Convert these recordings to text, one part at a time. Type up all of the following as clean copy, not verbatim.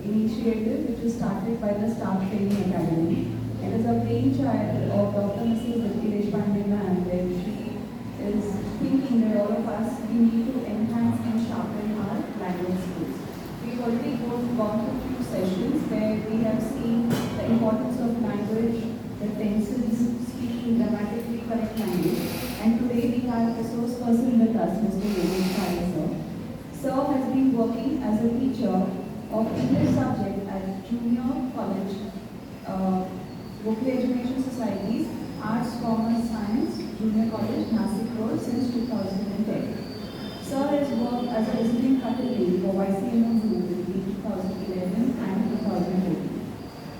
initiative which was started by the Staff Training Academy. It is a brainchild of Dr. Mrs. Gokhale ma'am, where she is thinking that all of us we need to enhance and sharpen our language skills. We've already gone through few sessions where we have seen the importance of language, the tenses, speaking grammatically correct language, and today we have a resource person with us, Mr. Gokhale sir. Sir has been working as a teacher of English subject at junior college, Gokhale Education Society's Arts, Commerce, Science, Junior College, Nasik Road since 2010. Sir has worked as a visiting faculty for YCMO Group between 2011 and 2014.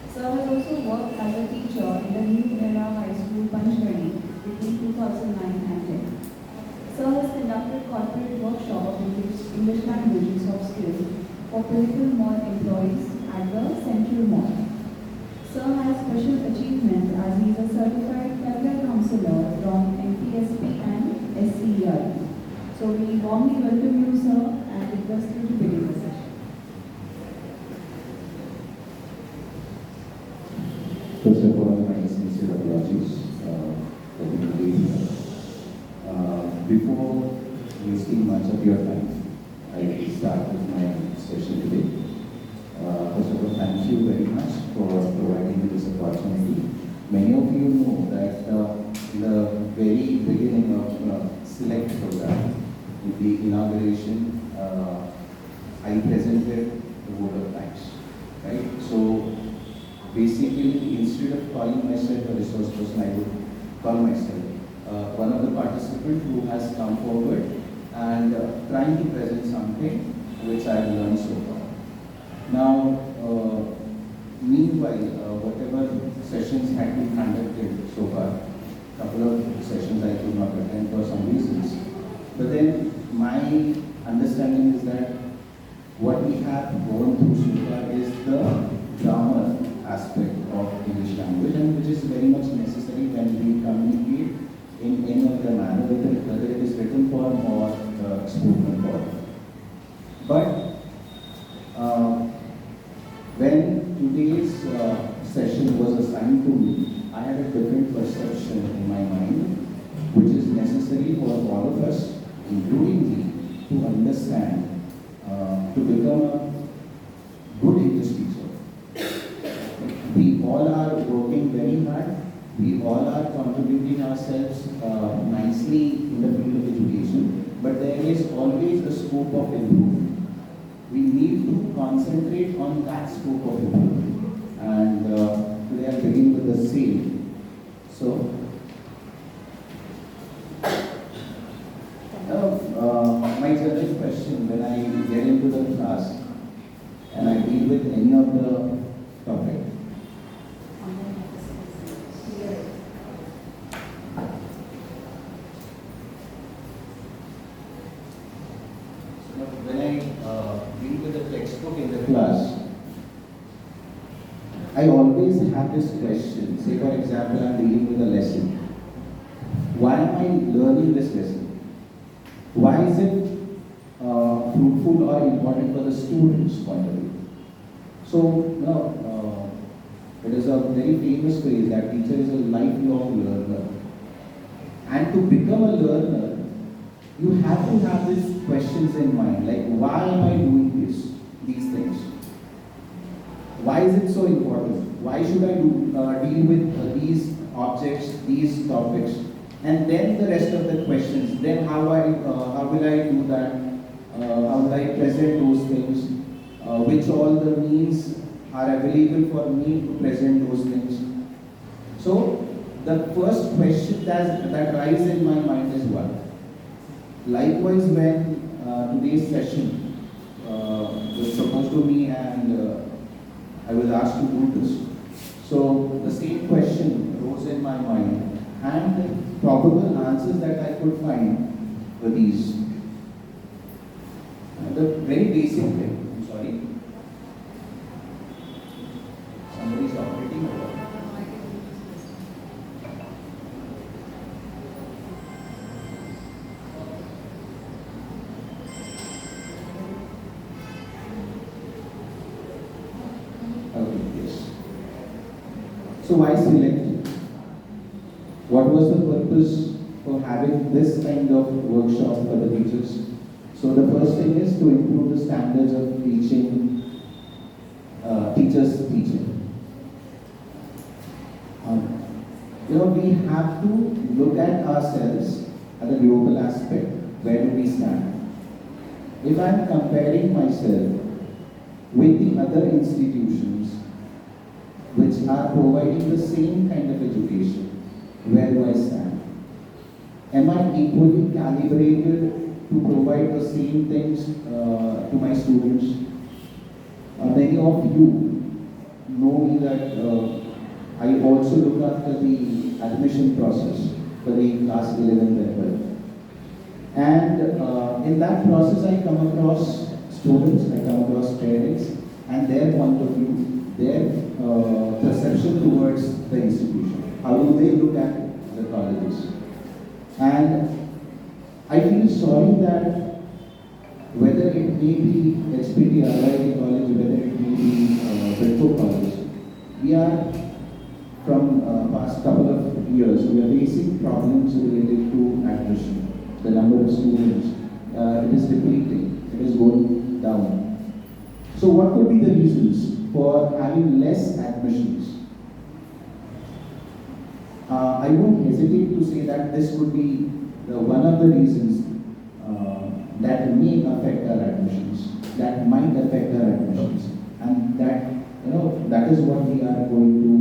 Sir has also worked as a teacher in the New Era High School, Panchgani between 2009 and 10. Sir has conducted corporate workshop of English language and soft skills for political mall employees at the Central Mall. Sir has special achievement as he is a certified career counselor from MPSP and STA. So we warmly welcome you, sir, and request you to begin the session. First of all, my sincere apologies for being late here. Before wasting much of your time, I will start with my session today. First of all, thank you very much for providing me this opportunity. Many of you know that in the very beginning of Select program, with the inauguration, I presented the vote of thanks, right? So basically, instead of calling myself a resource person, I would call myself one of the participants who has come forward and trying to present something which I have learned so far. Now, meanwhile, whatever sessions had been conducted so far, couple of sessions I could not attend for some reasons. But then my understanding is that what we have gone through so far is the grammar aspect of English language, and which is very much necessary when we communicate in any other manner, whether it is written form or spoken form. But when today's session was assigned to me, I had a different perception in my mind, which is necessary for all of us, including me, to understand, to become a good English teacher. We all are working very hard. We all are contributing ourselves nicely in the field of education, but there is always a scope of improvement. We need to concentrate on that scope of improvement. And today I'll begin with the same. So, my general question when I get into the class and I deal with any of the topic. When I deal with the textbook in the class, I always have this question. Say for example, I'm dealing with a lesson. Why am I learning this lesson? Why is it fruitful or important for the student's point of view? So, it is a very famous phrase that teacher is a lifelong learner. And to become a learner, you have to have these questions in mind, like why am I doing these things? Why is it so important? Why should I deal with these objects, these topics? And then the rest of the questions. Then how will I do that? How will I present those things? Which all the means are available for me to present those things? So the first question that rises in my mind is what? Likewise, when today's session was proposed to me and I was asked to do this, so the same question rose in my mind, and probable answers that I could find were these. The very basic thing. I'm sorry. Somebody's operating over. So why select? What was the purpose for having this kind of workshop for the teachers? So the first thing is to improve the standards of teaching, teachers teaching. We have to look at ourselves at a global aspect. Where do we stand? If I'm comparing myself with the other institutions which are providing the same kind of education, where do I stand? Am I equally calibrated to provide the same things to my students? Many of you know me that I also look after the admission process for the class 11 and 12. And in that process, I come across students, I come across parents, and their point of view, their perception towards the institution. How do they look at the colleges? And I feel sorry that whether it may be HPT, RIT college, whether it may be Bedford college, we are from past couple of years, we are facing problems related to admission. The number of students, it is depleting, it is going down. So what could be the reasons for having less admissions? I won't hesitate to say that this could be one of the reasons that may affect our admissions, that might affect our admissions, and that is what we are going to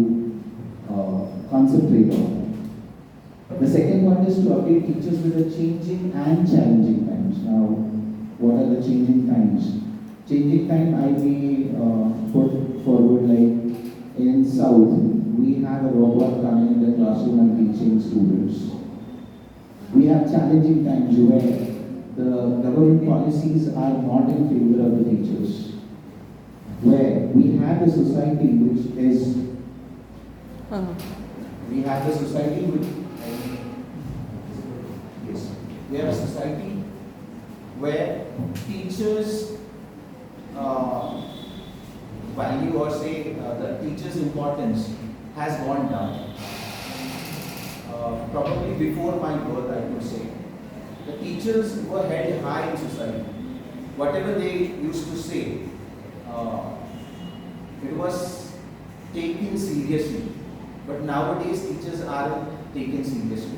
concentrate on. The second one is to update teachers with the changing and challenging times. Now, what are the changing times? Changing time I may put forward like in South, we have a robot coming in the classroom and teaching students. We have challenging times where the government policies are not in favor of the teachers. Where we have a society which is, we have a society where teachers value, or say the teacher's importance has gone down. Probably before my birth, I could say. The teachers were held high in society. Whatever they used to say, it was taken seriously. But nowadays, teachers aren't taken seriously.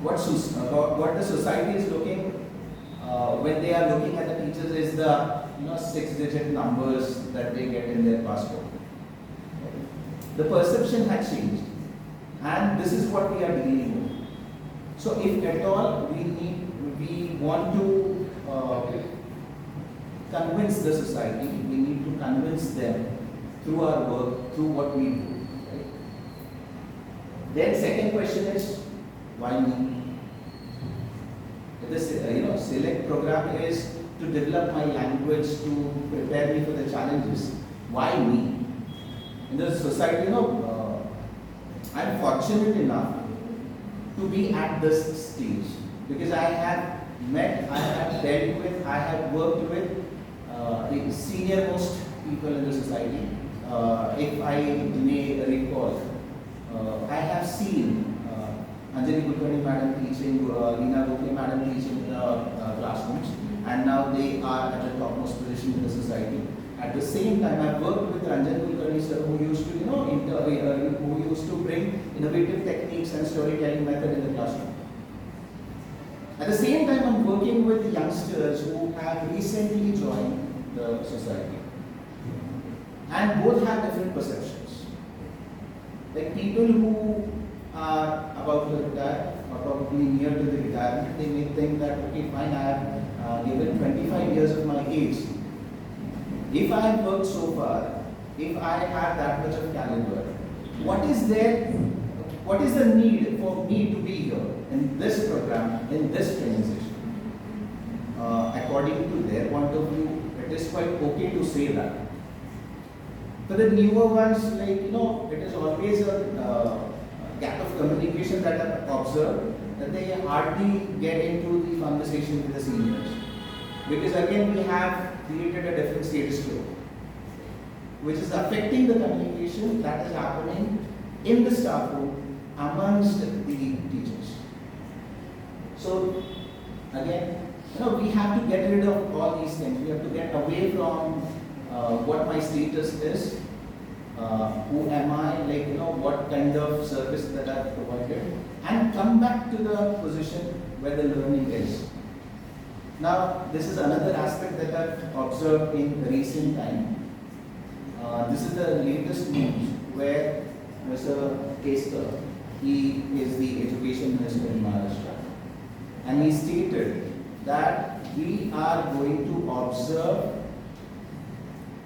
What the society is looking when they are looking at the teachers is the 6-digit numbers that they get in their passport. The perception had changed, and this is what we are dealing with. So, if at all we want to convince the society, we need to convince them through our work, through what we do. Right? Then, second question is, why me? The select program is to develop my language, to prepare me for the challenges. Why me? In the society, I'm fortunate enough to be at this stage because I have met, I have dealt with, I have worked with the senior-most people in the society. If I may recall, I have seen Anjali Kulkarni madam teaching, Leena Gokhale madam teaching in the classrooms, and now they are at the topmost position in the society. At the same time, I worked with Ranjan Kulkarni sir, who used to, who used to bring innovative techniques and storytelling method in the classroom. At the same time, I'm working with youngsters who have recently joined the society, and both have different perceptions. Like people who are about to retire, or probably near to the retirement, they may think that, okay, fine, I have given 25 years of my age. If I have worked so far, if I have that much of caliber, what is the need for me to be here in this program, in this training session? According to their point of view, it is quite okay to say that. For the newer ones, it is always a gap of communication that I've observed, that they hardly get into the conversation with the seniors. Because again, we have created a different status quo, which is affecting the communication that is happening in the staff room amongst the teachers. So again, we have to get rid of all these things. We have to get away from what my status is, who am I, what kind of service that I've provided, and come back to the position where the learning is. Now, this is another aspect that I've observed in recent time. This is the latest news where Mr. Kester, he is the Education Minister in Maharashtra, and he stated that we are going to observe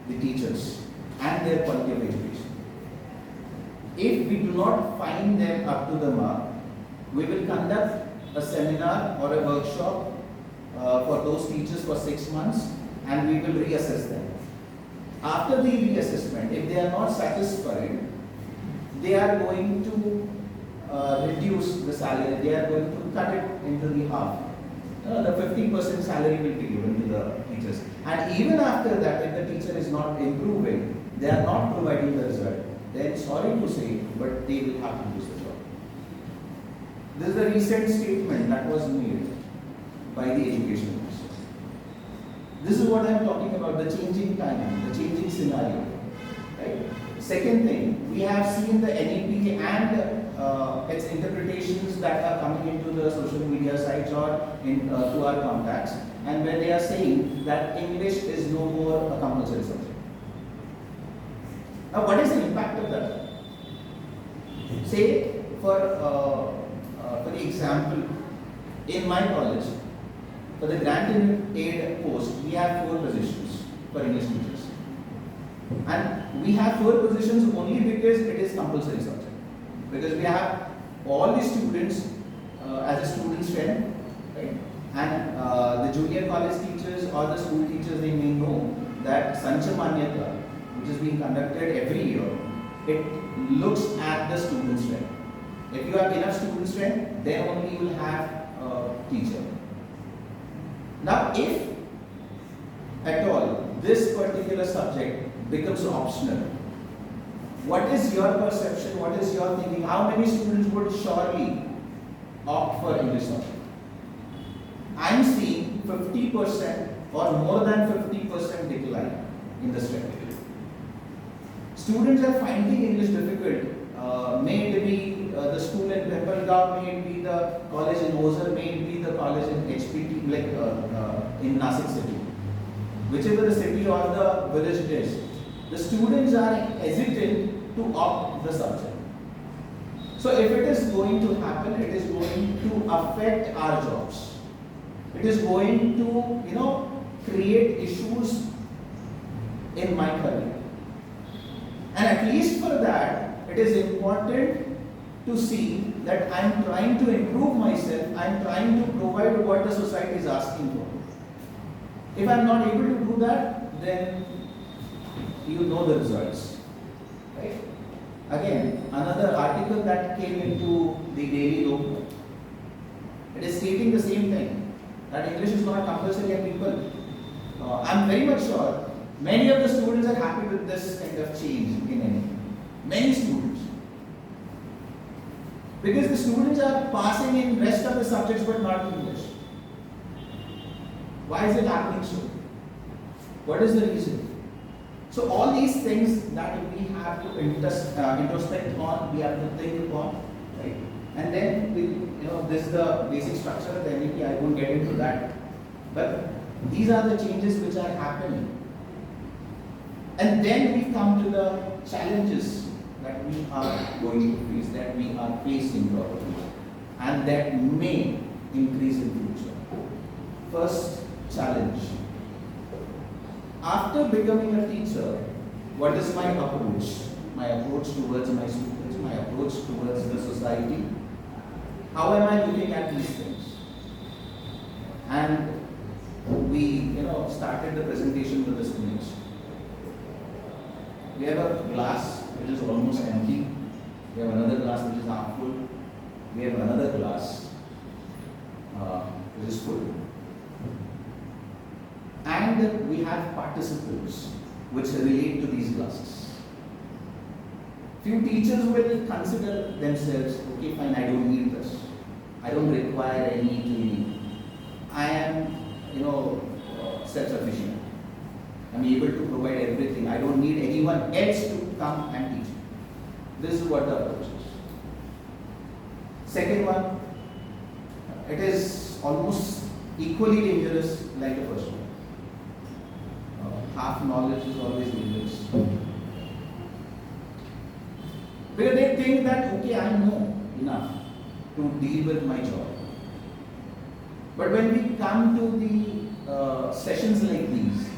the teachers and their quality of education. If we do not find them up to the mark, we will conduct a seminar or a workshop for those teachers for 6 months, and we will reassess them. After the reassessment, if they are not satisfied, they are going to reduce the salary. They are going to cut it into the half. The 50% salary will be given to the teachers. And even after that, if the teacher is not improving, they are not providing the result, then sorry to say, but they will have to lose the job. This is the recent statement that was made by the education minister. This is what I am talking about, the changing time, the changing scenario. Right? Second thing, we have seen the NEP and its interpretations that are coming into the social media sites or to our contacts, and where they are saying that English is no more a compulsory subject. Now, what is the impact of that? Say, for the example, in my college, for the grant and aid post, we have 4 positions for English teachers. And we have 4 positions only because it is compulsory subject. Because we have all the students as a student strength, right? And the junior college teachers or the school teachers, they may know that Sancha Manyata, which is being conducted every year, it looks at the student strength. If you have enough student strength, then only you will have a teacher. Now, if at all this particular subject becomes optional, what is your perception? What is your thinking? How many students would surely opt for English subject? I am seeing 50% or more than 50% decline in the strength. Students are finding English difficult. May it be the school in Peppergaon, may it be the college in Ozer, may it be the college in HPT, in Nasik city. Whichever the city or the village it is, the students are hesitant to opt the subject. So if it is going to happen, it is going to affect our jobs. It is going to, create issues in my career. And at least for that, it is important to see that I am trying to improve myself, I am trying to provide what the society is asking for. If I am not able to do that, then you know the results. Right? Again, another article that came into the Daily Local, it is stating the same thing, that English is not compulsory and people, I am very much sure, many of the students are happy with this kind of change in India. Many students. Because the students are passing in rest of the subjects but not English. Why is it happening so? What is the reason? So all these things that we have to introspect on, we have to think upon, right? And then this is the basic structure of the NEP. I won't get into that. But these are the changes which are happening. And then we come to the challenges that we are going to face, that we are facing probably, and that may increase in future. First challenge. After becoming a teacher, what is my approach? My approach towards my students, my approach towards the society. How am I looking at these things? And we, started the presentation with this image. We have a glass which is almost empty. We have another glass which is half full. We have another glass which is full. And we have participles which relate to these glasses. Few teachers will consider themselves, okay, fine, I don't need this. I don't require any training. I am, self-sufficient. I'm able to provide everything. I don't need anyone else to come and teach me. This is what the approach is. Second one, it is almost equally dangerous like the first one. Half knowledge is always dangerous. Because they think that, okay, I know enough to deal with my job. But when we come to the sessions like these,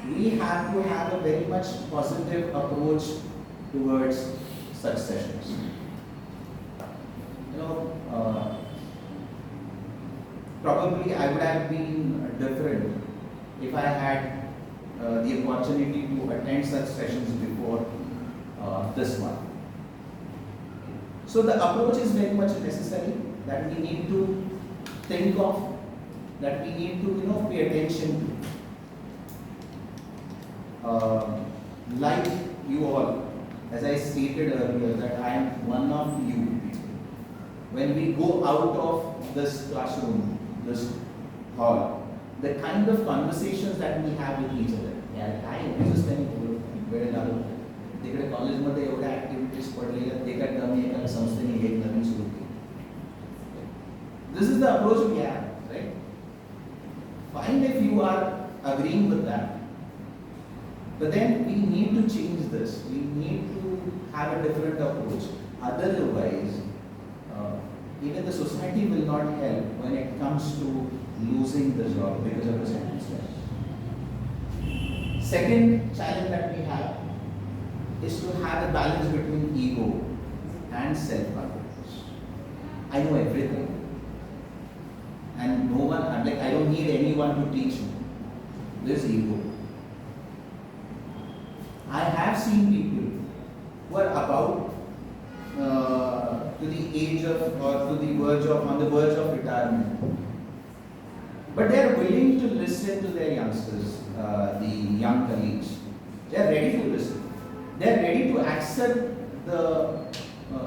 we have to have a very much positive approach towards such sessions. Probably I would have been different if I had the opportunity to attend such sessions before this one. So the approach is very much necessary that we need to think of, that we need to pay attention to. Like you all, as I stated earlier, that I am one of you. When we go out of this classroom, this hall, the kind of conversations that we have with each other. तिकडे कॉलेजमध्ये एवढ्या activities पडलेल्या ते काय कमी एका संस्थेने एक नवीन सुरू केली. This is the approach we have, right? Fine if you are agreeing with that, but then we need to change this. We need to have a different approach. Otherwise, even the society will not help when it comes to losing the job because of the sentence. Second challenge that we have is to have a balance between ego and self-confidence. I know everything, and no one, I don't need anyone to teach me. This ego. I have seen people who are about to the age of, or to the verge of, on the verge of retirement, but they are willing to listen to their youngsters, the young colleagues. They are ready to listen. They are ready to accept the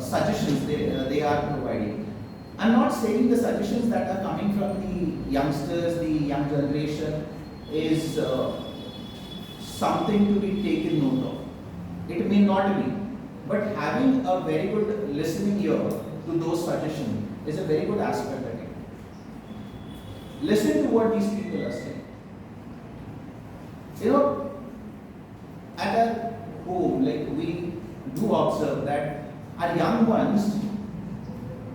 suggestions they are providing. I'm not saying the suggestions that are coming from the youngsters, the young generation, is something to be taken note of. It may not be, but having a very good listening ear to those suggestions is a very good aspect of it. Listen to what these people are saying. At our home, like we do observe that our young ones,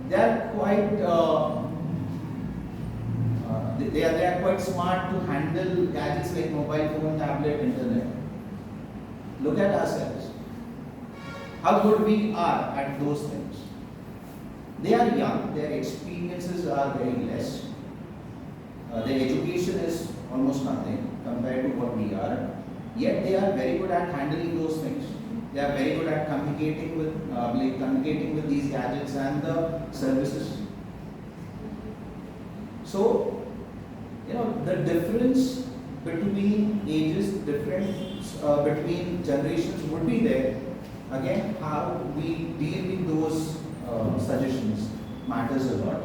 they are quite they are quite smart to handle gadgets like mobile phone, tablet, internet. Look at ourselves. How good we are at those things. They are young, their experiences are very less. Their education is almost nothing compared to what we are. Yet they are very good at handling those things. They are very good at communicating with these gadgets and the services. So, the difference between ages, difference between generations would be there. Again, how we deal with those suggestions matters a lot.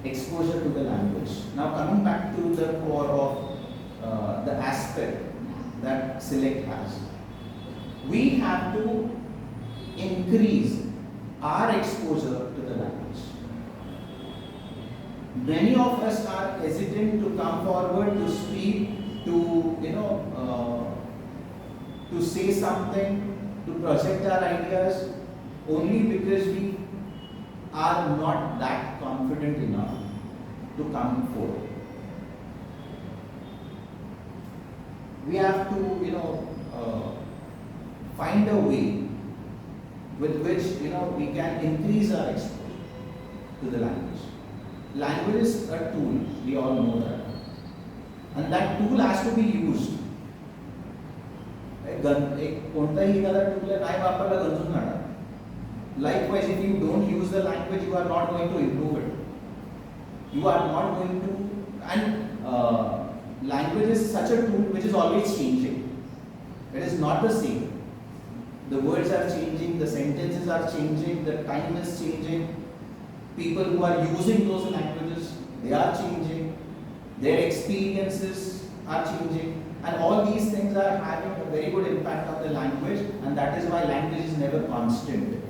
Exposure to the language. Now coming back to the core of the aspect that Select has. We have to increase our exposure to the language. Many of us are hesitant to come forward, to speak, to say something, to project our ideas, only because we are not that confident enough to come forward. We have to, find a way with which, we can increase our exposure to the language. Language is a tool, we all know that. And that tool has to be used. Likewise, if you don't use the language, you are not going to improve it. You are not going to, and language is such a tool which is always changing. It is not the same. The words are changing, the sentences are changing, the time is changing. People who are using those languages, they are changing. Their experiences are changing. And all these things are having a very good impact on the language, and that is why language is never constant.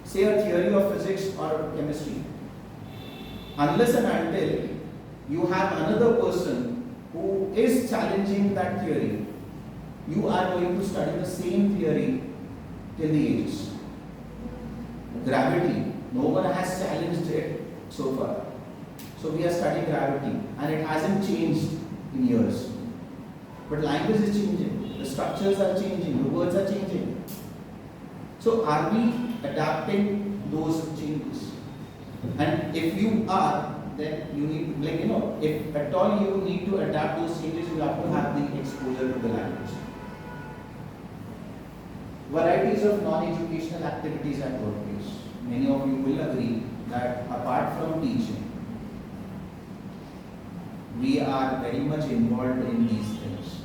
Say a theory of physics or chemistry. Unless and until you have another person who is challenging that theory, you are going to study the same theory till the ages. Gravity, no one has challenged it so far. So we are studying gravity, and it hasn't changed in years. But language is changing, the structures are changing, the words are changing. So are we adapting those changes? And if you are, then you need, if at all you need to adapt those changes, you have to have the exposure to the language. Varieties of non-educational activities at workplace. Many of you will agree that apart from teaching, we are very much involved in these things.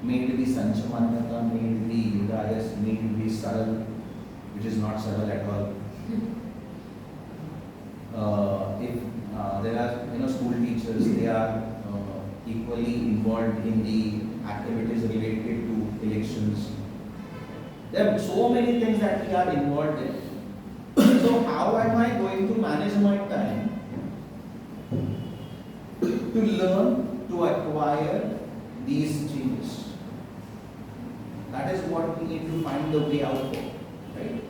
May it be Sanchamanyata, may it be Yudayas, may it be Saral, which is not Saral at all. If there are school teachers, they are equally involved in the activities related to elections. There are so many things that we are involved in. So how am I going to manage my time to learn, to acquire these changes? That is what we need to find the way out for, right?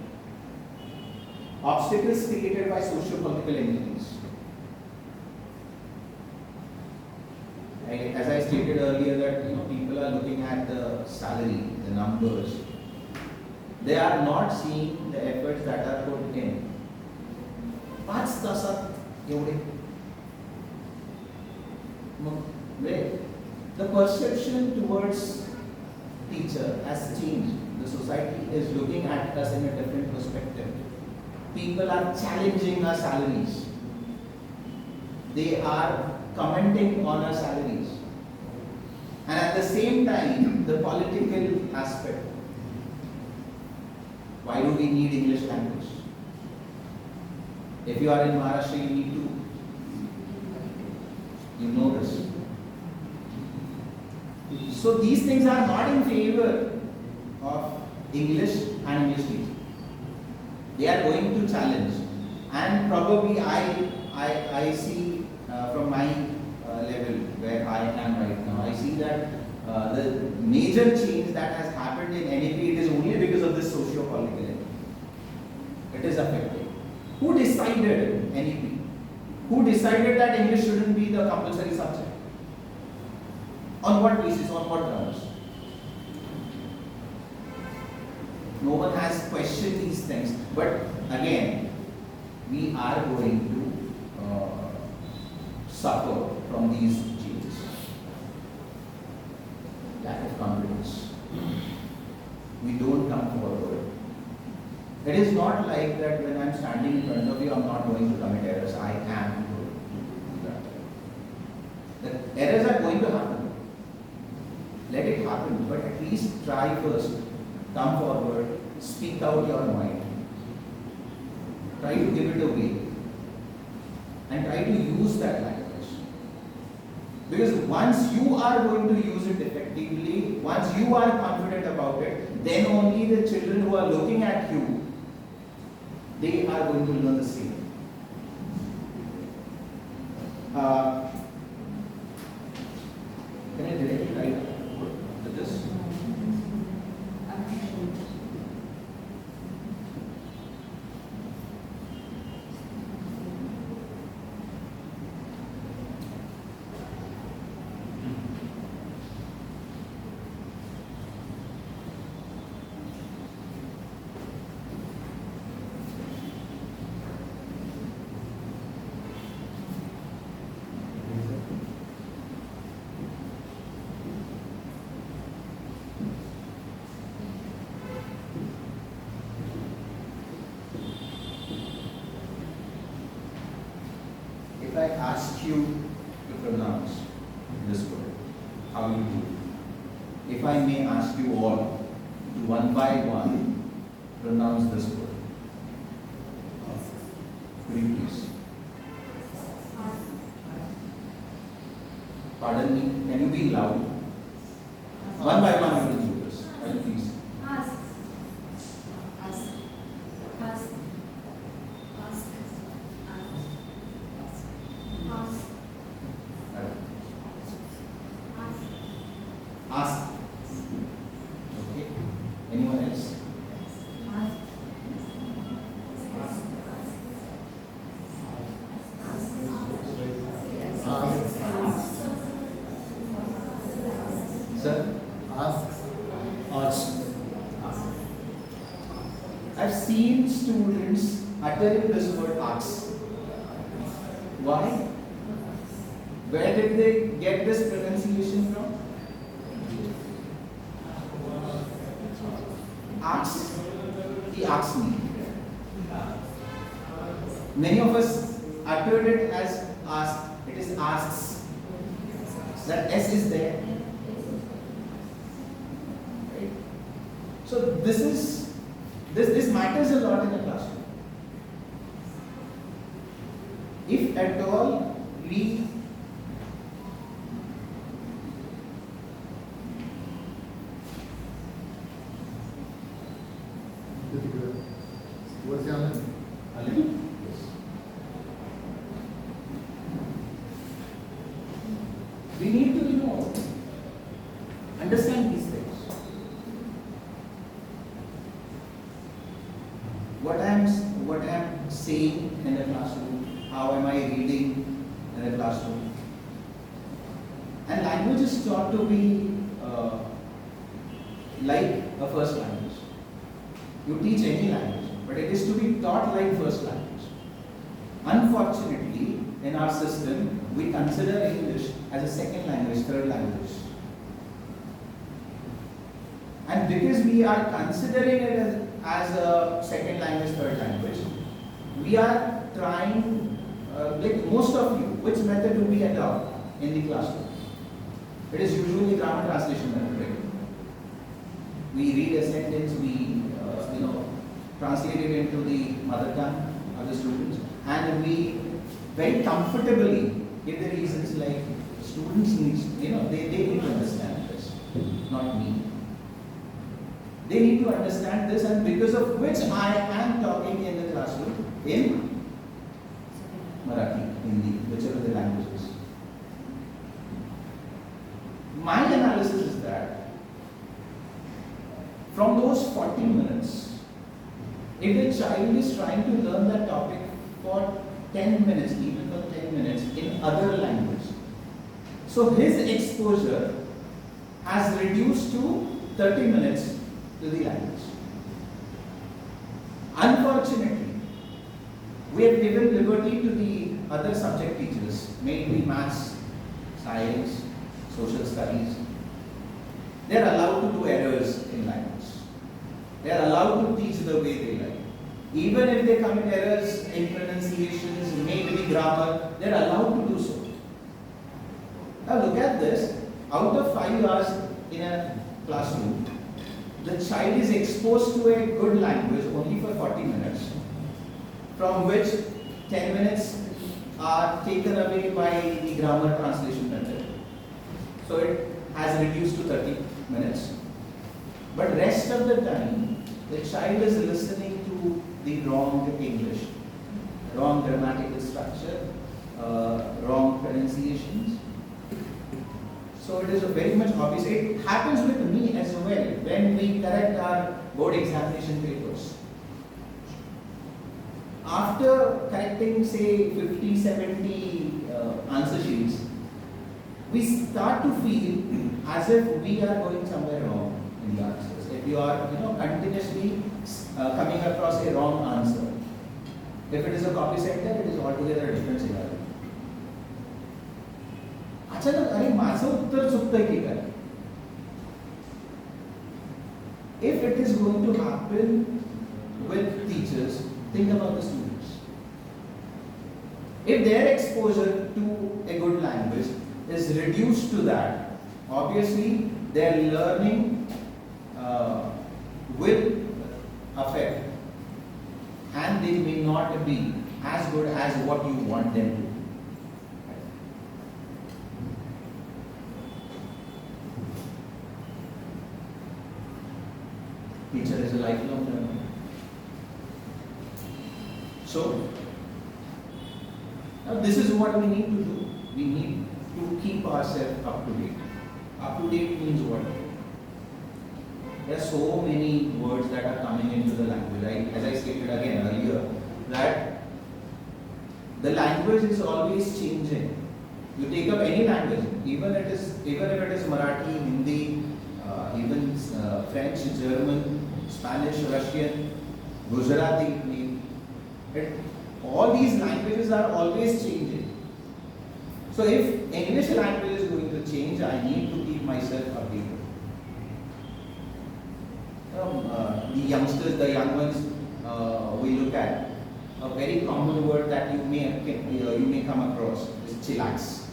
Obstacles created by socio-political entities. As I stated earlier that people are looking at the salary, the numbers. They are not seeing the efforts that are put in. What's the sat? The perception towards teacher has changed. The society is looking at us in a different perspective. People are challenging our salaries. They are commenting on our salaries. And at the same time, the political aspect. Why do we need English language? If you are in Maharashtra, you need to. You know this. So these things are not in favor of English and English teaching. They are going to challenge. And probably I see from my level where I am right now, I see that the major change that has happened in NEP, it is only because of this socio-political element. It is affecting. Who decided NEP? Who decided that English shouldn't be the compulsory subject? On what basis? On what grounds? No one has questioned these things. But again, we are going to suffer from these changes. Lack of confidence. We don't come forward. It is not like that when I am standing in front of you, I am not going to commit errors. I am going to do that. The errors are going to happen. Let it happen, but at least try first. Come forward, speak out your mind. Try to give it away. And try to use that language. Because once you are going to use it effectively, once you are confident about it, then only the children who are looking at you, they are going to learn the same. Can I directly write this? If I ask you to pronounce this word, how you do it? If I may ask you all to one by one pronounce this word. Could you please? Pardon me, can you be loud? One by one you will do this. Can you please? Ask. Ask. Ask. Ask. Ask. Ask. Okay. Anyone else? Ask. Sir? Ask. I've seen students uttering this word ask. Why? Where did they get this pronunciation from? Ask. He asked me. Many of us uttered it as ask. It is asks. That S is there. Right? So this matters a lot in the classroom. If at all we What's your name? a little yes. We need to understand these things. What I am saying in the classroom, how am I reading in the classroom. And language is taught to be like a first language. You teach any language, but it is to be taught like first language. Unfortunately, in our system, we consider English as a second language, third language. And because we are considering it as a second language, third language, we are trying, like most of you, which method do we adopt in the classroom? It is usually grammar translation method, right? We read a sentence, we translate it into the mother tongue of the students, and we very comfortably give the reasons like students need, they need to understand this, not me. They need to understand this, and because of which I am talking in the classroom in Marathi, Hindi, whichever the languages. My analysis is that from those 40 minutes, if the child is trying to learn that topic for 10 minutes, even for 10 minutes in other language, so his exposure has reduced to 30 minutes to the language. Unfortunately, we have given liberty to the other subject teachers, mainly maths, science, social studies. They are allowed to do errors in language. They are allowed to teach the way they like. Even if they commit errors in pronunciations, maybe grammar, they are allowed to do so. Now look at this. Out of 5 hours in a classroom, the child is exposed to a good language only for 40 minutes, from which 10 minutes are taken away by the grammar translation method. So it has reduced to 30 minutes. But rest of the time, the child is listening to the wrong English, wrong grammatical structure, wrong pronunciations. So it is very much obvious. It happens with me as well when we correct our board examination papers. After correcting, say, 50, 70 answer sheets, we start to feel as if we are going somewhere wrong in the answers. If you are, continuously coming across a wrong answer. If it is a copy center, it is altogether a different scenario. अचानक अरे माझं उत्तर चुकतंय की काय? If it is going to happen with teachers, think about the students. If their exposure to a good language is reduced to that, obviously their learning will affect, and they may not be as good as what you want them to be. Teacher is a lifelong learner. So, now this is what we need to do. We need to keep ourselves up to date. Up to date means what? There are so many words that are coming into the language. As I stated again earlier, that the language is always changing. You take up any language, even if it is Marathi, Hindi, even French, German, Spanish, Russian, Gujarati, all these languages are always changing. So if English language is going to change, I need to keep myself updated. The youngsters, the young ones, we look at a very common word that you may come across is chillax.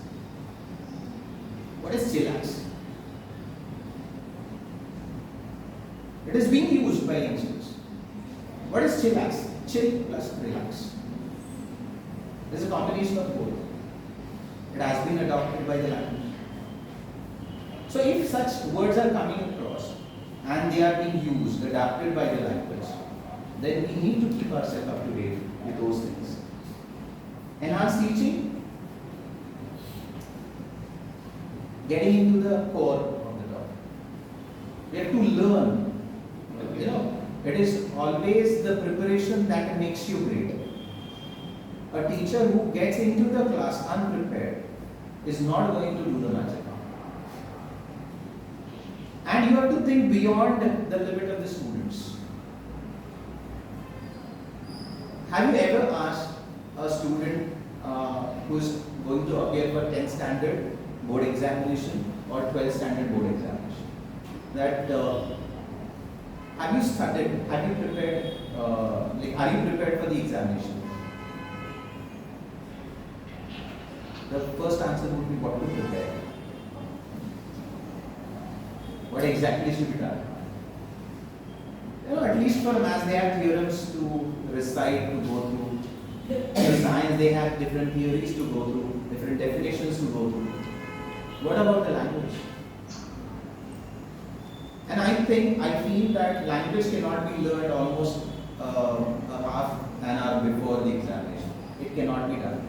What is chillax? It is being used by youngsters. What is chillax? Chill plus relax. It is a combination of both. It has been adopted by the language. So if such words are coming across and they are being used, adapted by the language, then we need to keep ourselves up to date with those things. Enhanced teaching, getting into the core of the topic. We have to learn. It is always the preparation that makes you great. A teacher who gets into the class unprepared is not going to do the magic. And you have to think beyond the limit of the students. Have you ever asked a student who is going to appear for 10th standard board examination or 12th standard board examination that have you studied, have you prepared, are you prepared for the examination? The first answer would be what to prepare. What exactly should be done? At least for maths they have theorems to recite, to go through. For science they have different theories to go through, different definitions to go through. What about the language? And I feel that language cannot be learned almost a half an hour before the examination. It cannot be done.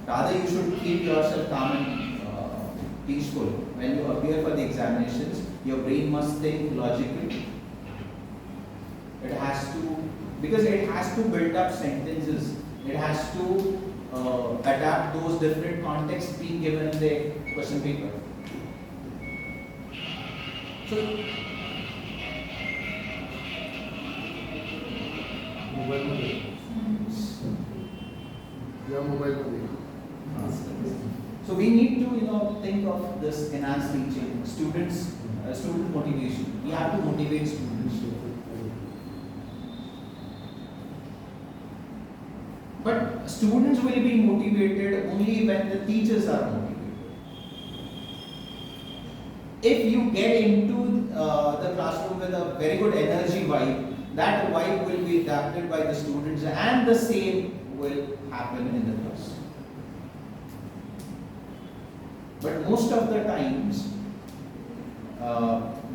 Rather, you should keep yourself calm and peaceful. When you appear for the examinations, your brain must think logically. It has to, because it has to build up sentences. It has to adapt those different contexts being given in the question paper. So, mobile में या mobile में so we need to think of this enhanced teaching, student motivation. We have to motivate students. But students will be motivated only when the teachers are motivated. If you get into the classroom with a very good energy vibe, that vibe will be adapted by the students and the same will happen in the class. But most of the times,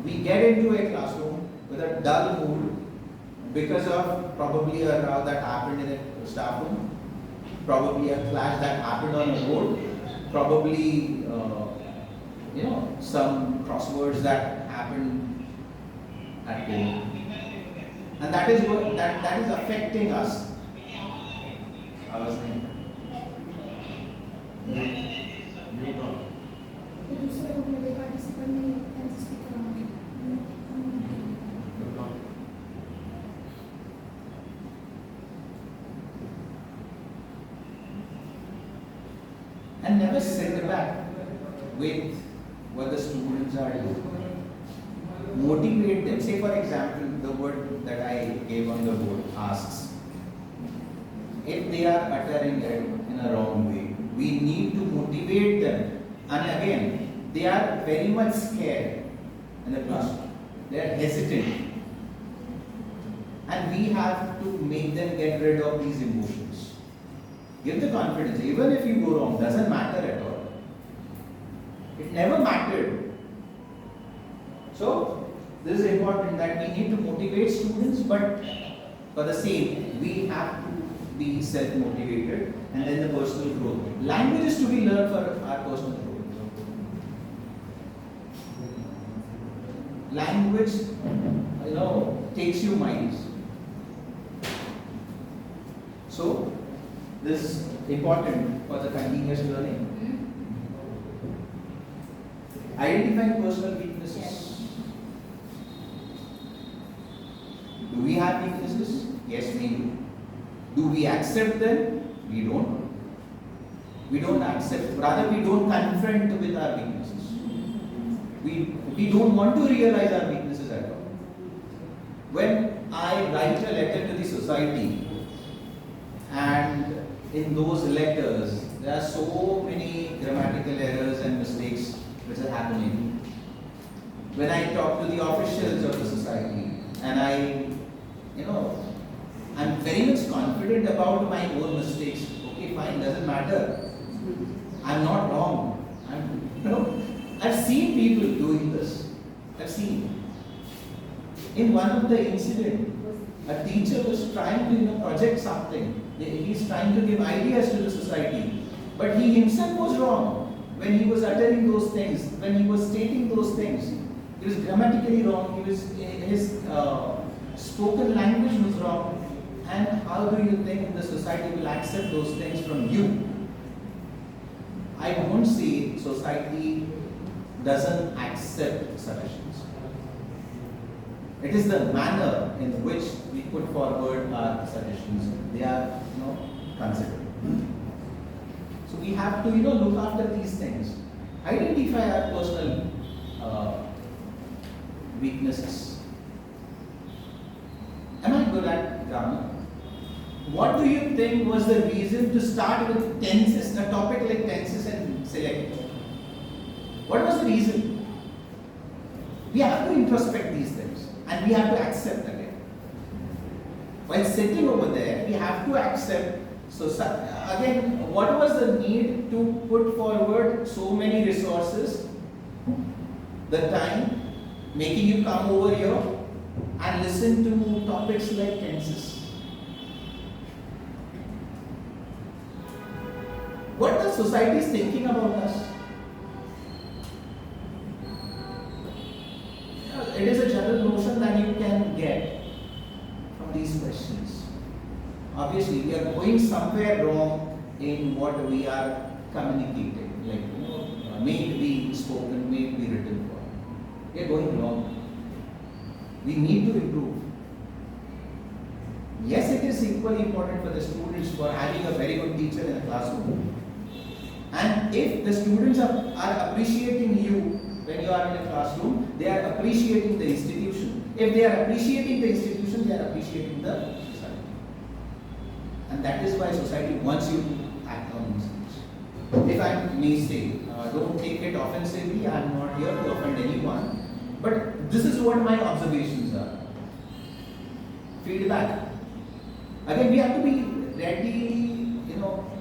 we get into a classroom with a dull mood because of probably a row that happened in a staff room, probably a clash that happened on a road, probably some crosswords that happened at home. And that is what that is affecting us. I was saying. And never sit back with what the students are doing. Motivate them. Say for example, the word that I gave on the board, asks. If they are uttering it in a wrong way, we need to motivate them. And again, they are very much scared in the classroom. They are hesitant. and we have to make them get rid of these emotions. Give the confidence, even if you go wrong, doesn't matter at all. It never mattered. So, this is important that we need to motivate students, but for the same, we have to be self-motivated and then the personal growth. Language is to be learned for our personal growth. Language, takes you miles. So, this is important for the continuous learning. Identifying personal weaknesses. Yes. Do we have weaknesses? Yes, we do. Do we accept them? We don't. We don't accept. Rather, we don't confront with our weaknesses. We don't want to realize our weaknesses at all. When I write a letter to the society, and in those letters, there are so many grammatical errors and mistakes which are happening. When I talk to the officials of the society, and I'm very much confident about my own mistakes. Okay, fine, doesn't matter. I'm not wrong. I've seen people doing this. I've seen. In one of the incident, a teacher was trying to project something. He's trying to give ideas to the society, but he himself was wrong when he was uttering those things, when he was stating those things. He was grammatically wrong. His spoken language was wrong. And how do you think the society will accept those things from you? I won't say society doesn't accept suggestions. It is the manner in which we put forward our suggestions. They are, considered. So we have to, look after these things. Identify our personal weaknesses. Am I good at grammar? What do you think was the reason to start with tenses, a topic like tenses and select? What was the reason? We have to introspect these things and we have to accept again. While sitting over there, we have to accept. So again, what was the need to put forward so many resources? The time, making you come over here and listen to topics like tenses. What the society is thinking about us? It is a general notion that you can get from these questions. Obviously, we are going somewhere wrong in what we are communicating. May it be spoken, may it be written for. We are going wrong. We need to improve. Yes, it is equally important for the students for having a very good teacher in the classroom. And if the students are appreciating you when you are in a classroom, they are appreciating the institution. If they are appreciating the institution, they are appreciating the society. And that is why society wants you to act on these things. If I may say, don't take it offensively, I am not here to offend anyone. But this is what my observations are. Feedback. Again, we have to be ready,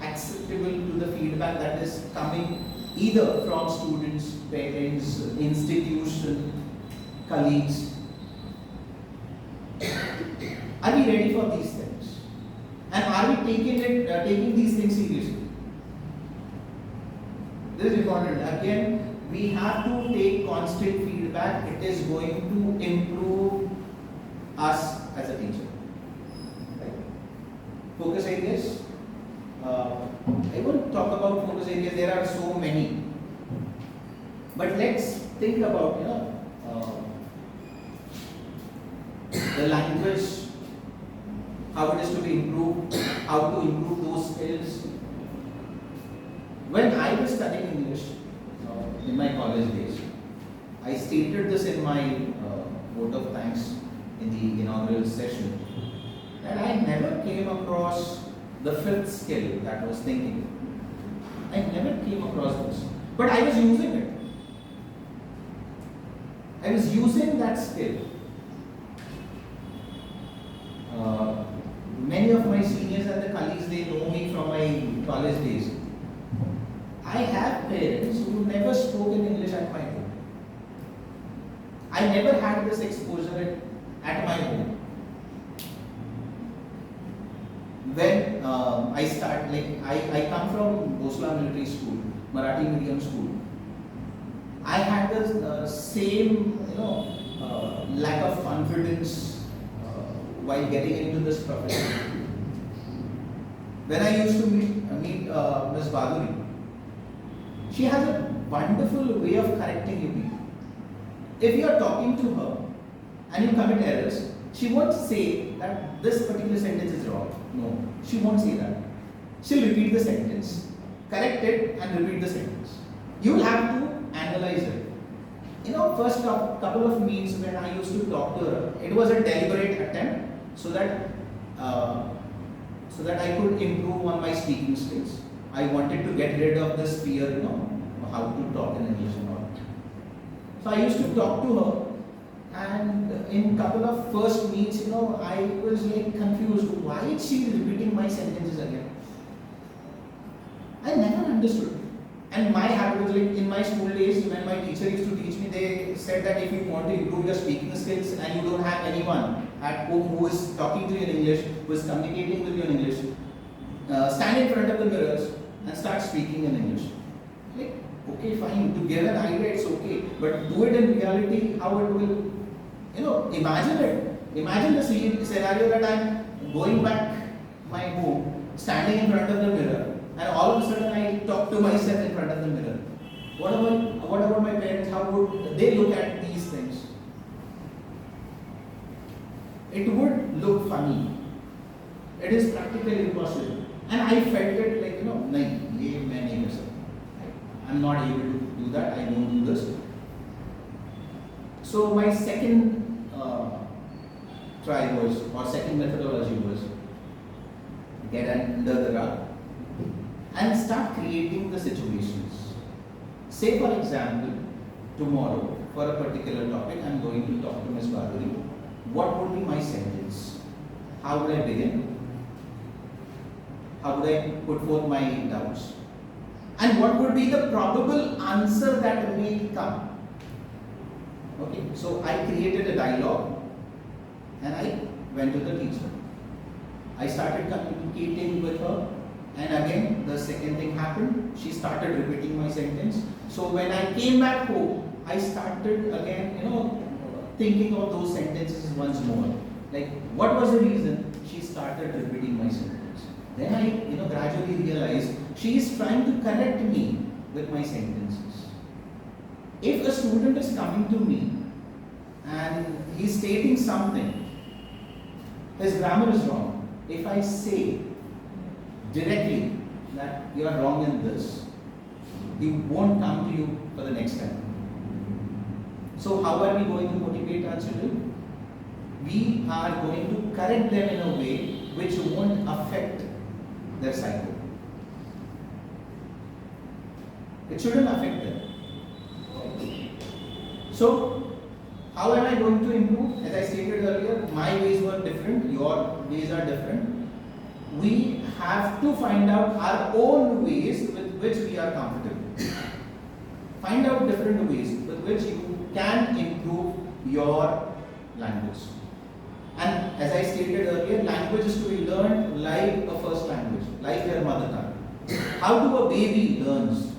acceptable to the feedback that is coming either from students, parents, institution, colleagues. Are we ready for these things? And are we taking these things seriously? This is important. Again, we have to take constant feedback. It is going to improve us as a teacher. Right? Focus areas. I won't talk about focus areas. There are so many. But let's think about the language, how it is to be improved, how to improve those skills. When I was studying English in my college days, I stated this in my vote of thanks in the inaugural session, that I never came across the fifth skill, that was thinking. I never came across this, but I was using it. I was using that skill. since they know me from my college days. I have parents who never spoke in English at my home. I never had this exposure at my home. When I come from Gokhale Military School, Marathi medium school. I had the same, lack of confidence while getting into this profession. When I used to meet Ms. Baduri, she has a wonderful way of correcting you. If you are talking to her and you commit errors, she won't say that this particular sentence is wrong. No, she won't say that. She'll repeat the sentence, correct it and repeat the sentence. You will have to analyze it. First couple of meets when I used to talk to her, it was a deliberate attempt so that I could improve on my speaking skills. I wanted to get rid of this fear, how to talk in English and all. So I used to talk to her, and in couple of first meets, I was like confused. Why is she repeating my sentences again? I never understood. And my habit was like in my school days, when my teacher used to teach me, they said that if you want to improve your speaking skills and you don't have anyone at home who is talking to you in English, who is communicating with you in English, stand in front of the mirrors and start speaking in English. Like, okay, fine, to give an idea it's okay, but do it in reality, how it will, imagine it. Imagine the scenario that I'm going back my home, standing in front of the mirror, and all of a sudden I talk to myself in front of the mirror. What about my parents? How would they look at these things? It would look funny. It is practically impossible. And I felt it like, I'm not able to do that, I won't do this. So my second try was, or second methodology was, get under the rug and start creating the situations. Say for example, tomorrow for a particular topic, I'm going to talk to Ms. Baduri. What would be my sentence? How would I begin? How would I put forth my doubts? And what would be the probable answer that may come? Okay, so I created a dialogue and I went to the teacher. I started communicating with her, and again the second thing happened. She started repeating my sentence. So when I came back home, I started again, thinking of those sentences once more. Like, what was the reason? She started repeating my sentence. Then I, gradually realized she is trying to correct me with my sentences. If a student is coming to me and he's stating something, his grammar is wrong. If I say directly that you are wrong in this, he won't come to you for the next time. So how are we going to motivate our children? We are going to correct them in a way which won't affect their psyche. It shouldn't affect them. So, how am I going to improve? As I stated earlier, my ways were different, your ways are different. We have to find out our own ways with which we are comfortable. Find out different ways with which you can improve your language. And as I stated earlier, language is to be learned like a first language, like your mother tongue. How do a baby learns?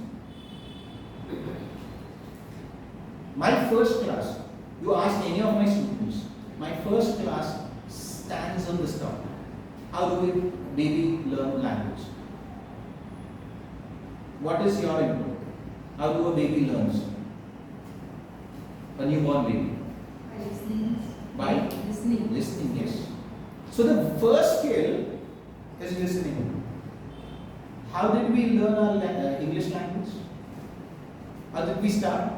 My first class, you ask any of my students, my first class stands on this topic. How do a baby learn language? What is your input? How do a baby learns? A newborn baby. By listening. By Listening. listening, yes. So the first skill is listening. How did we learn our English language? How did we start?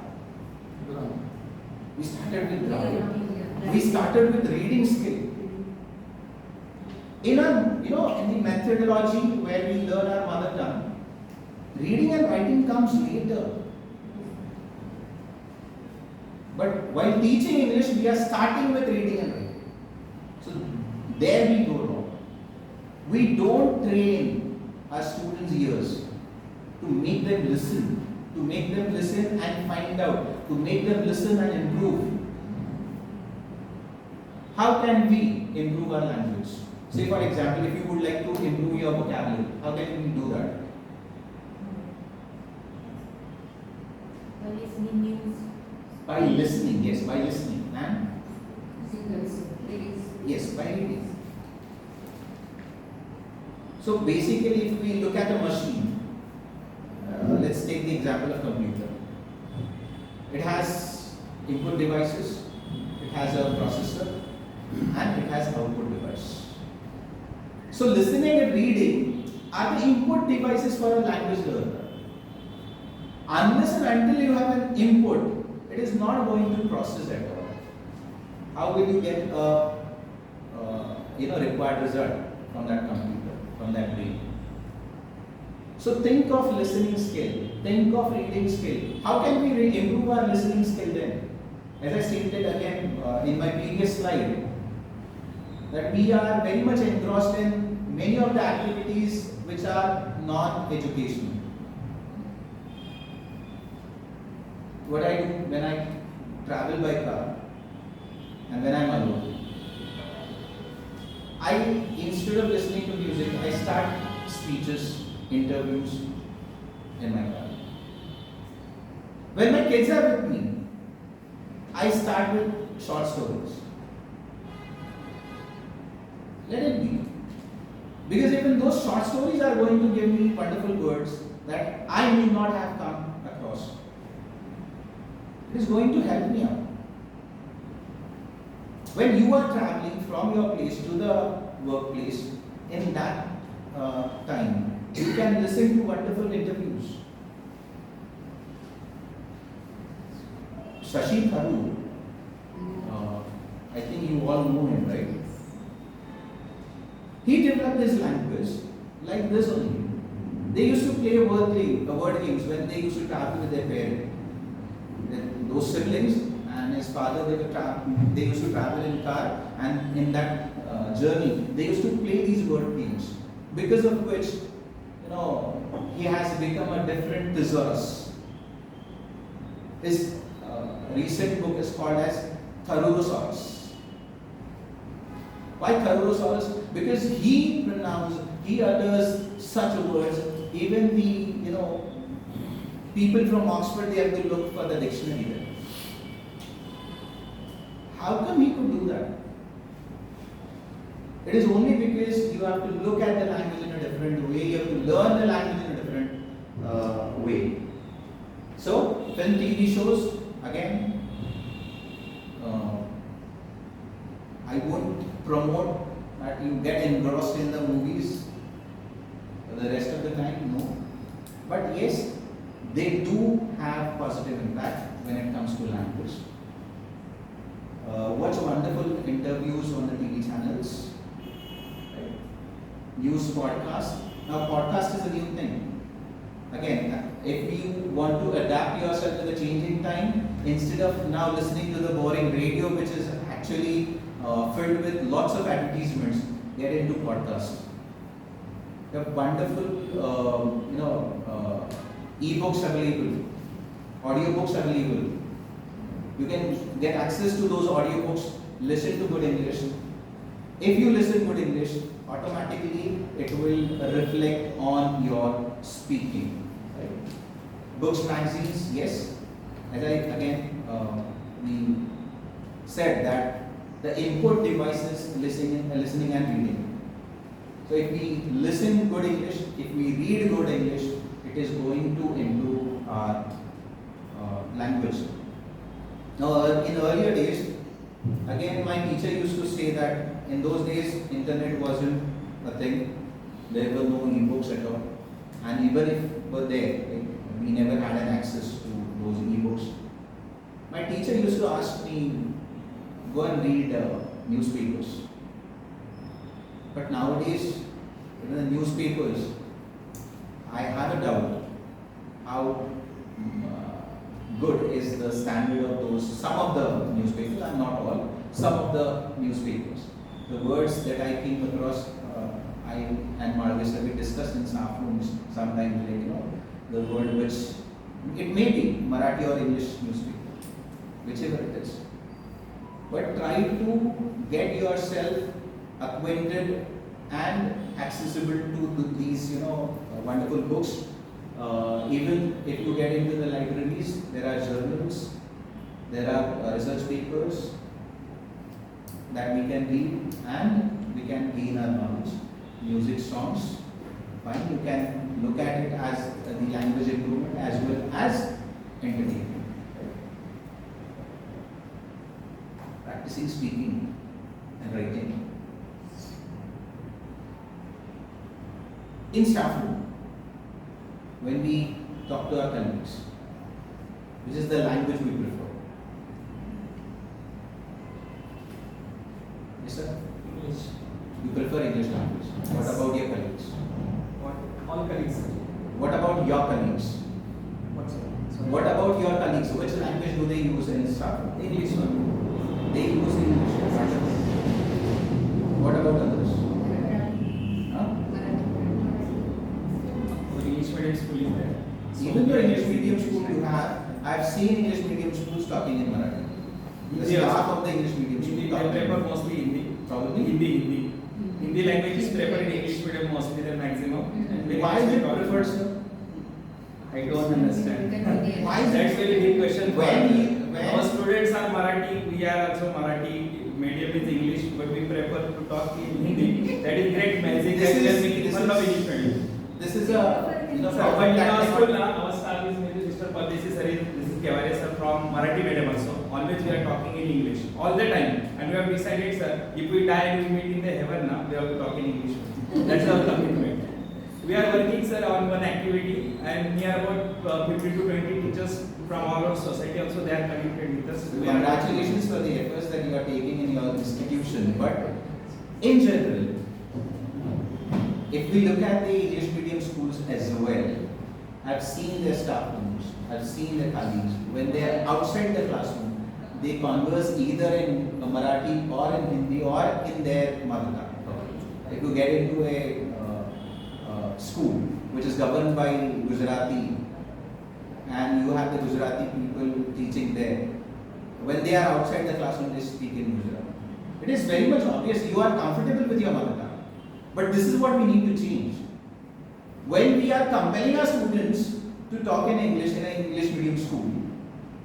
We started with grammar. We started with reading skill. In the methodology where we learn our mother tongue, reading and writing comes later. But while teaching English, we are starting with reading and writing. So there we go wrong. We don't train our students' ears to make them listen and find out, to make them listen and improve. How can we improve our language? Say for example, if you would like to improve your vocabulary, how can we do that? By listening news. By listening, yes, by listening. And Singles. Ladies. yes, by reading. So basically, if we look at a machine, let's take the example of computer. It has input devices, it has a processor, and it has output device. So listening and reading are the input devices for a language learner. Unless and until you have an input, it is not going to process at all. How will you get a required result from that computer, from that brain? So think of listening skill, think of reading skill. How can we improve our listening skill then? As I stated again in my previous slide, that we are very much engrossed in many of the activities which are non-educational. What I do when I travel by car and when I'm alone, instead of listening to music, I start speeches, interviews in my car. When my kids are with me, I start with short stories. Let it be. Because even those short stories are going to give me wonderful words that I may not have come across. It is going to help me out. When you are traveling from your place to the workplace, in that time, you can listen to wonderful interviews. Shashi Tharoor, I think you all know him, right? He developed his language like this only. They used to play word games when they used to travel with their parents. Those siblings and his father, they used to travel in car, and in that journey, they used to play these word games. Because of which, he has become a different thesaurus. His recent book is called as Tharoorosaurus. Why Tharoorosaurus? Because he utters such words, even the, people from Oxford, they have to look for the dictionary there. How come he could do that? It is only because you have to look at the language in a different way, you have to learn the language in a different way. So, film, TV shows, again, I won't promote that you get engrossed in the movies for the rest of the time, no. But yes, they do have positive impact when it comes to language. Watch wonderful interviews on the TV channels. Right? Use podcast. Now podcast is a new thing. Again, if you want to adapt yourself to the changing time, instead of now listening to the boring radio, which is actually filled with lots of advertisements, get into podcast. There are wonderful, e-books available, audiobooks available. You can get access to those audiobooks, listen to good English. If you listen good English, automatically it will reflect on your speaking. Right? Books, magazines, yes. As I again we said that the input device is listening and reading. So if we listen good English, if we read good English, it is going to improve our language. Now, in earlier days, again, my teacher used to say that in those days, internet wasn't a thing. There were no e-books at all. And even if were there, we never had an access to those e-books. My teacher used to ask me, go and read newspapers. But nowadays, even the newspapers, I have a doubt how good is the standard of those, some of the newspapers, and not all, some of the newspapers. The words that I came across, I and Margeshwar, we discussed in staff rooms sometimes, like, the word which, it may be Marathi or English newspaper, whichever it is. But try to get yourself acquainted and accessible to these, wonderful books. Even if you get into the libraries, there are journals, there are research papers that we can read and we can gain our knowledge. Music, songs, fine, you can look at it as the language improvement as well as entertainment. Practicing speaking and writing. In staff room, when we talk to our colleagues, which is the language we prefer. Yes, sir? English. You prefer English language. What about your colleagues? What? All colleagues. What about your colleagues? What's it? What about your colleagues? Which language do they use in staff room? English one. They use English. What about others? Huh? For English medium school is there. Even the English medium school you have, I've seen English medium schools talking in Marathi. The Hindi staff also. of the English medium Hindi, school they talking. prefer mostly Hindi. Probably. Hindi. Hindi language is preferred in English medium mostly the maximum. And very Why is mostly it taught- preferred, sir? I don't understand. Why is That's it? very big question. for When us. you- when- Our students are Marathi, we are also Marathi, medium is English, but we prefer to talk in Hindi. That is great magic This that we are is- making this fun is- of English medium. This is a, So, but in our school now, our staff is maybe Mr. Padesi sir, this is Kevare sir from Marathi medium also. Always we are talking in English all the time, and we have decided, sir, if we die and we meet in the heaven now, we have to talk in English. That's our commitment. We are working, sir, on one activity, and near about 50 to 20 teachers from all our society also they are connected with us. We are- Congratulations for the efforts that you are taking in your institution. But in general, if we look at the English medium schools as well, I've seen their staff rooms, I've seen their colleagues. When they are outside the classroom, they converse either in Marathi or in Hindi or in their mother tongue. If you get into a school which is governed by Gujarati and you have the Gujarati people teaching there, when they are outside the classroom, they speak in Gujarati. It is very much obvious you are comfortable with your mother tongue. But this is what we need to change. When we are compelling our students to talk in English in an English medium school,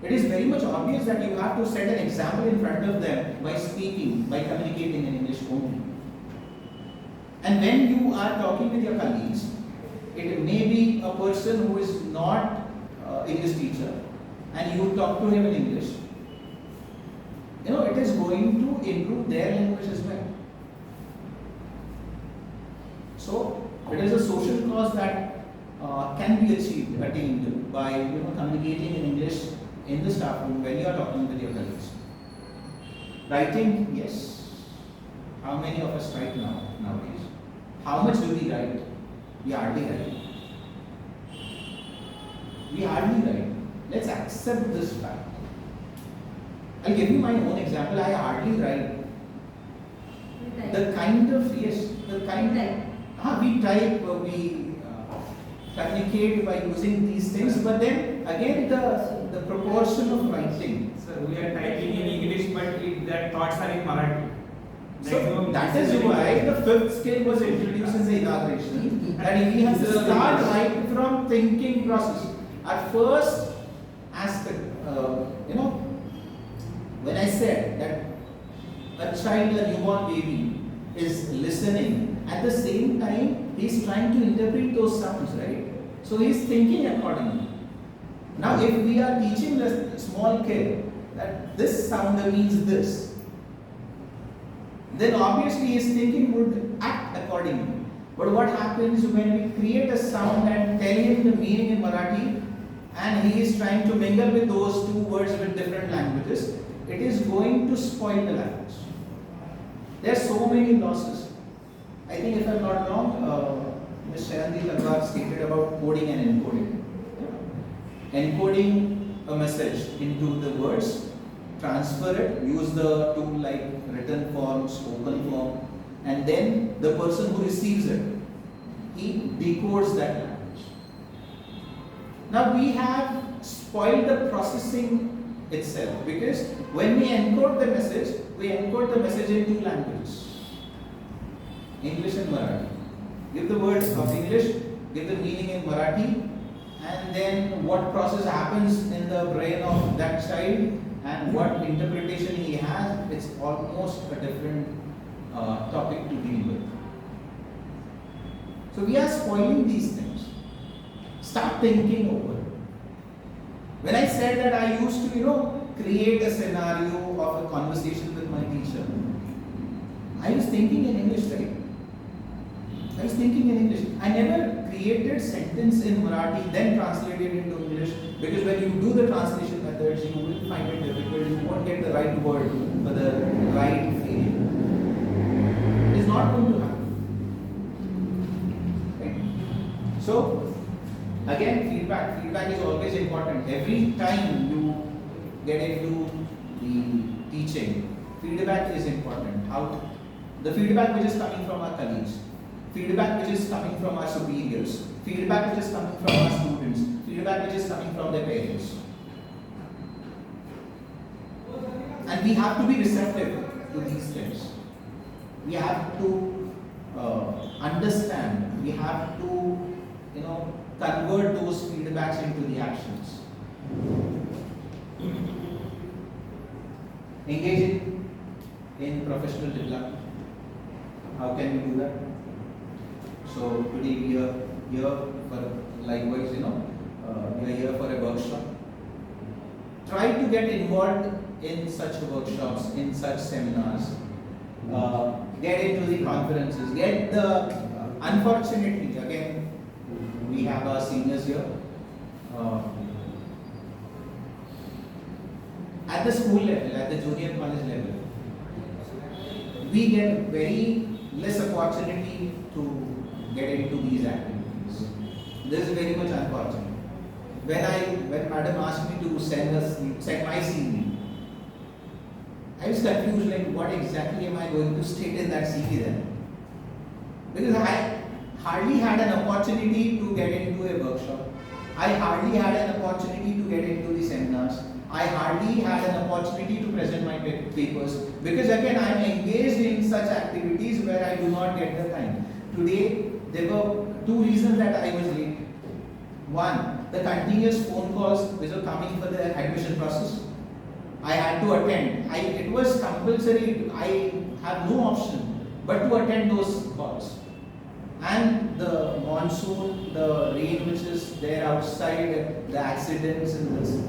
it is very much obvious that you have to set an example in front of them by speaking, by communicating in English only. And when you are talking with your colleagues, it may be a person who is not English teacher, and you talk to him in English. It is going to improve their language as well. So it is a social cause that can be attained by communicating in English in the staff room when you are talking with your colleagues. Writing, yes. How many of us write nowadays? How much do we write? We hardly write. We hardly write. Let's accept this fact. I'll give you my own example. I hardly write. The kind of we type, we communicate by using these things, but then again the proportion of writing. Sir, we are typing in English, but their thoughts are in Marathi. So that is why the fifth skill was introduced in the inauguration. That we have to start right from thinking process. At first aspect, when I said that a child, a newborn baby, is listening, at the same time he is trying to interpret those sounds, right? So he is thinking accordingly. Now, if we are teaching the small kid that this sound means this, then obviously his thinking would act accordingly. But what happens when we create a sound and tell him the meaning in Marathi, and he is trying to mingle with those two words with different languages, it is going to spoil the language. There are so many losses. I think if I am not wrong, Ms. Sharandeep Talwar stated about coding and encoding. Encoding a message into the words, transfer it, use the tool like written form, spoken form, and then the person who receives it, he decodes that language. Now we have spoiled the processing itself, because when we encode the message in two languages, English and Marathi. Give the words of English, give the meaning in Marathi, and then what process happens in the brain of that child and what interpretation he has, it's almost a different topic to deal with. So we are spoiling these things. Start thinking over. When I said that I used to, create a scenario of a conversation with my teacher, I was thinking in English, right? I was thinking in English. I never created sentence in Marathi, then translated into English, because when you do the translation methods, you will find it difficult. You won't get the right word for the right feeling. It's not going to happen. Right? So, again, feedback. Feedback is always important. Every time you get into the teaching, feedback is important. How? The feedback which is coming from our colleagues, feedback which is coming from our superiors, feedback which is coming from our students, feedback which is coming from their parents. And we have to be receptive to these things. We have to understand, we have to, convert those feedbacks into the actions. Engaging in professional development. How can we do that? So today we are here for, likewise, we are here for a workshop. Try to get involved in such workshops, in such seminars. Get into the conferences. Get the, unfortunately, again, we have our seniors here. At the school level, at the junior college level, we get very less opportunity to get into these activities. This is very much unfortunate. When madam asked me to send my CV, I was confused, like what exactly am I going to state in that CV then? Because I hardly had an opportunity to get into a workshop. I hardly had an opportunity to get into the seminars. I hardly had an opportunity to present my papers, because again I am engaged in such activities where I do not get the time. Today there were two reasons that I was late. One, the continuous phone calls which were coming for the admission process. I had to attend. It was compulsory. I have no option but to attend those calls. And the monsoon, the rain which is there outside, the accidents and this,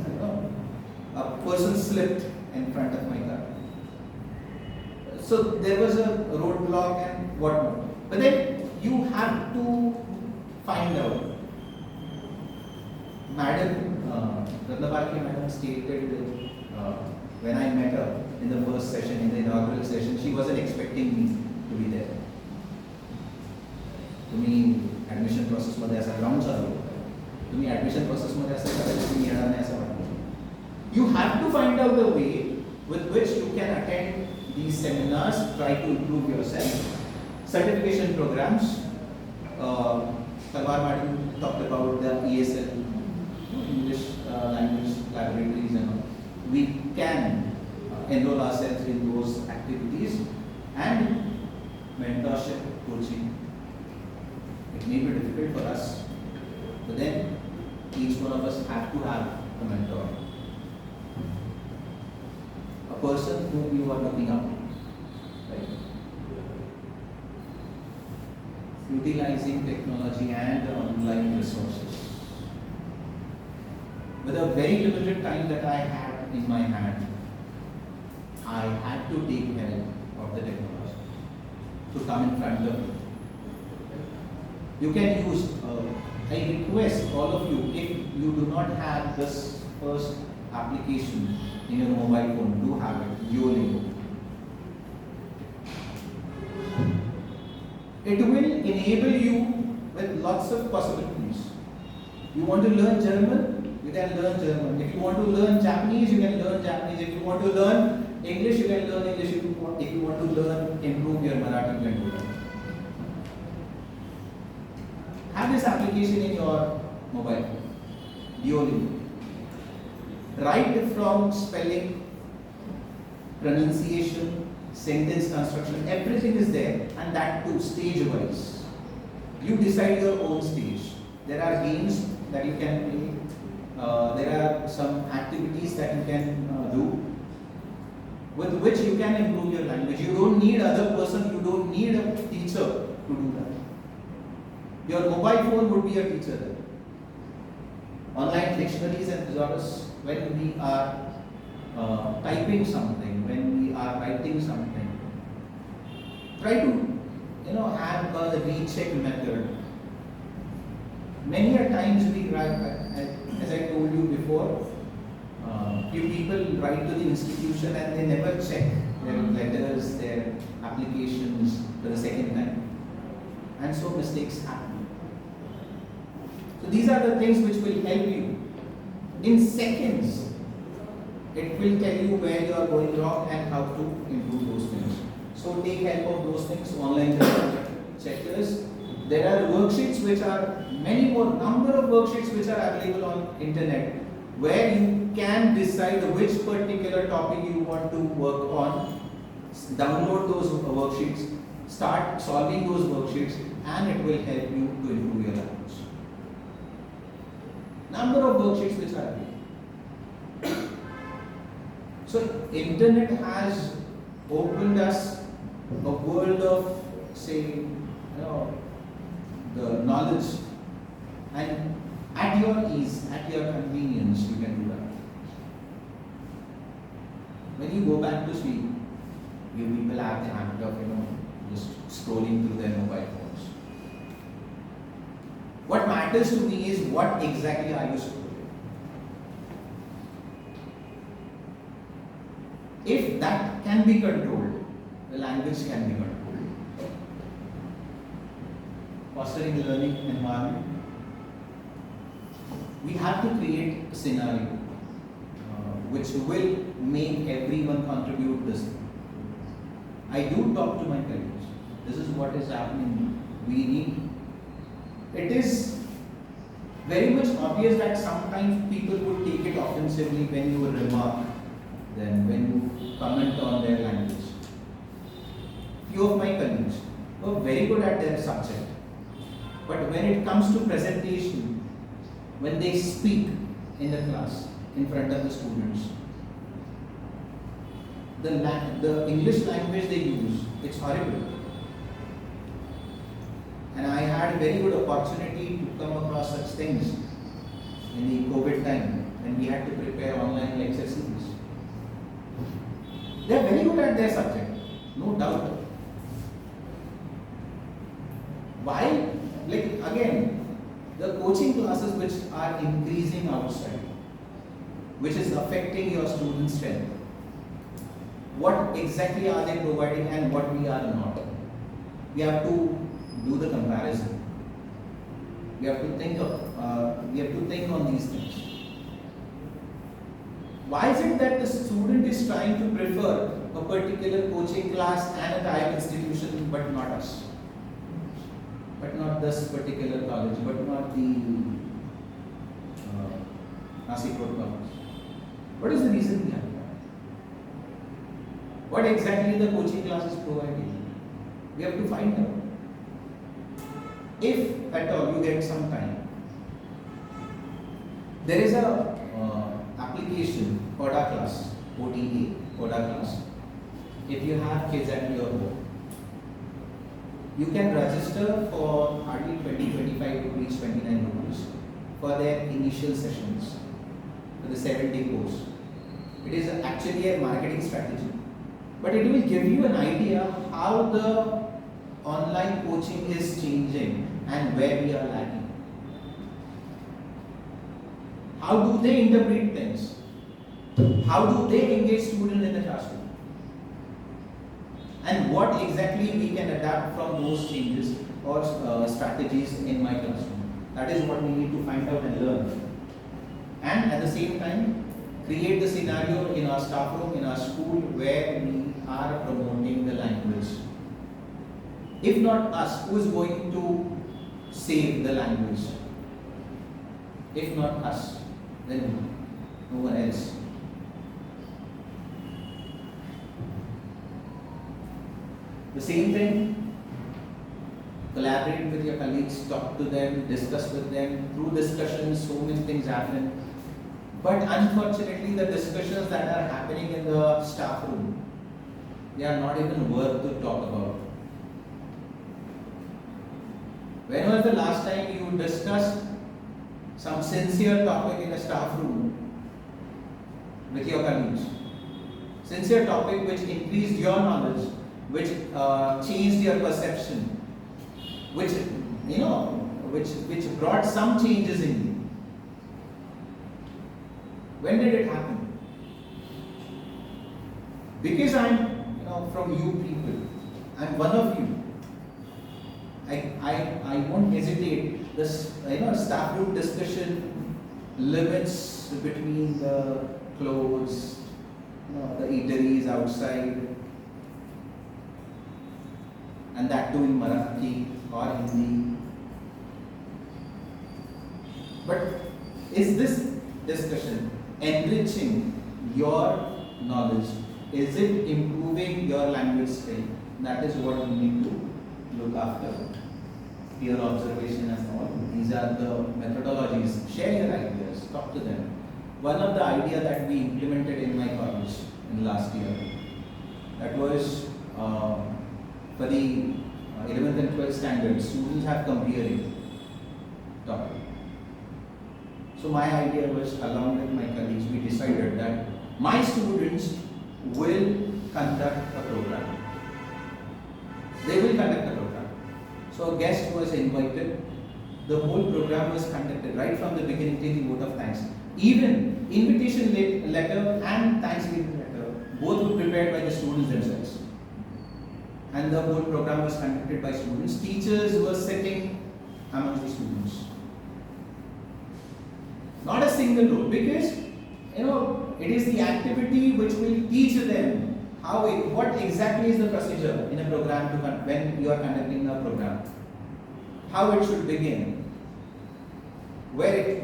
a person slipped in front of my car. So there was a roadblock and whatnot. But then you have to find out. Madam, Madam stated when I met her in the first session, in the inaugural session, she wasn't expecting me to be there. तुम्ही admission प्रोसेसमध्ये असा ground चालू तुम्ही admission प्रोसेसमध्ये असं करायचं तुम्ही येणार नाही असं वाटतं. You have to find out the way with which you can attend these seminars, try to improve yourself. Certification programs. Talwar Madam talked about the ESL, English language laboratories and all. We can enroll ourselves in those activities, and mentorship, coaching. It may be difficult for us, but then each one of us have to have a mentor. A person whom you are looking up, right? Utilizing technology and online resources. With a very limited time that I had in my hand, I had to take help of the technology to come in front of you. You can use, I request all of you, if you do not have this first application in your mobile phone, do have it, Duolingo. It will enable you with lots of possibilities. You want to learn German? You can learn German. If you want to learn Japanese, you can learn Japanese. If you want to learn English, you can learn English. If you want to learn, improve your Marathi, you can do that. Have this application in your mobile phone, Duolingo. Right from spelling, pronunciation, sentence construction, everything is there, and that too stage-wise. You decide your own stage. There are games that you can play. There are some activities that you can do with which you can improve your language. You don't need other person, you don't need a teacher to do that. Your mobile phone would be a teacher there. Online dictionaries and thesaurus, when we are typing something, when we are writing something, try to have a recheck method. Many a times we write, as I told you before, few people write to the institution and they never check their letters, their applications for the second time, and so mistakes happen. So these are the things which will help you. In seconds, it will tell you where you are going wrong and how to improve those things. So take help of those things, online checkers. There are worksheets which are many more, number of worksheets which are available on internet, where you can decide which particular topic you want to work on. Download those worksheets, start solving those worksheets, and it will help you to improve your language. Number of worksheets which are available. So internet has opened us a world of, say, the knowledge, and at your ease, at your convenience, you can do that. When you go back to sleep, you people have the habit of just scrolling through their mobile phones. What matters to me is what exactly are you scrolling. If that can be controlled, the language can be controlled. Fostering a learning environment, we have to create a scenario which will make everyone contribute this. I do talk to my colleagues. This is what is happening. We need. It is very much obvious that sometimes people would take it offensively when you remark, then when you comment on their language. Few of my colleagues were very good at their subject. But when it comes to presentation, when they speak in the class, in front of the students, the English language they use, it's horrible. And I had a very good opportunity to come across such things in the COVID time when we had to prepare online lecture series. They are very good at their subject, no doubt. Why? Like again, the coaching classes which are increasing outside, which is affecting your student strength. What exactly are they providing and what we are not? We have to do the comparison. We have to think on these things. Why is it that the student is trying to prefer a particular coaching class and a type institution but not us? But not this particular college, but not the Nasik Road college. What is the reason behind that? What exactly the coaching class is providing? We have to find out. If at all you get some time, there is a application, ODA class, ODA, ODA class. If you have kids at your home, you can register for hardly 20-25 rupees, 29 rupees for their initial sessions for the 7-day course. It is actually a marketing strategy, but it will give you an idea how the online coaching is changing and where we are lacking. How do they interpret things? How do they engage students in the classroom? And what exactly we can adapt from those changes or strategies in my classroom. That is what we need to find out and learn. And at the same time, create the scenario in our staff room, in our school, where we are promoting the language. If not us, who is going to save the language? If not us, then no one else. The same thing, collaborate with your colleagues, talk to them, discuss with them. Through discussions, so many things happen. But unfortunately, the discussions that are happening in the staff room, they are not even worth to talk about. When was the last time you discussed some sincere topic in a staff room with your colleagues? Sincere topic which increased your knowledge, which changed your perception, which which brought some changes in you. When did it happen? Because I'm from you people, I'm one of you. I won't hesitate. This staff room discussion, limits between the clothes, the eateries outside, and that too in Marathi or Hindi. But is this discussion enriching your knowledge? Is it improving your language skill? That is what we need to look after. Peer observation and all. These are the methodologies. Share your ideas. Talk to them. One of the ideas that we implemented in my college in last year, that was for the 11th and 12th standards, students have comparing topic. So my idea was, along with my colleagues, we decided that my students will conduct a program. They will conduct a program. So a guest was invited. The whole program was conducted right from the beginning till the vote of thanks. Even invitation letter and thanksgiving letter, both were prepared by the students themselves. And the whole program was conducted by students. Teachers were sitting amongst the students. Not a single rule, because it is the activity which will teach them what exactly is the procedure in a program when you are conducting a program, how it should begin, where it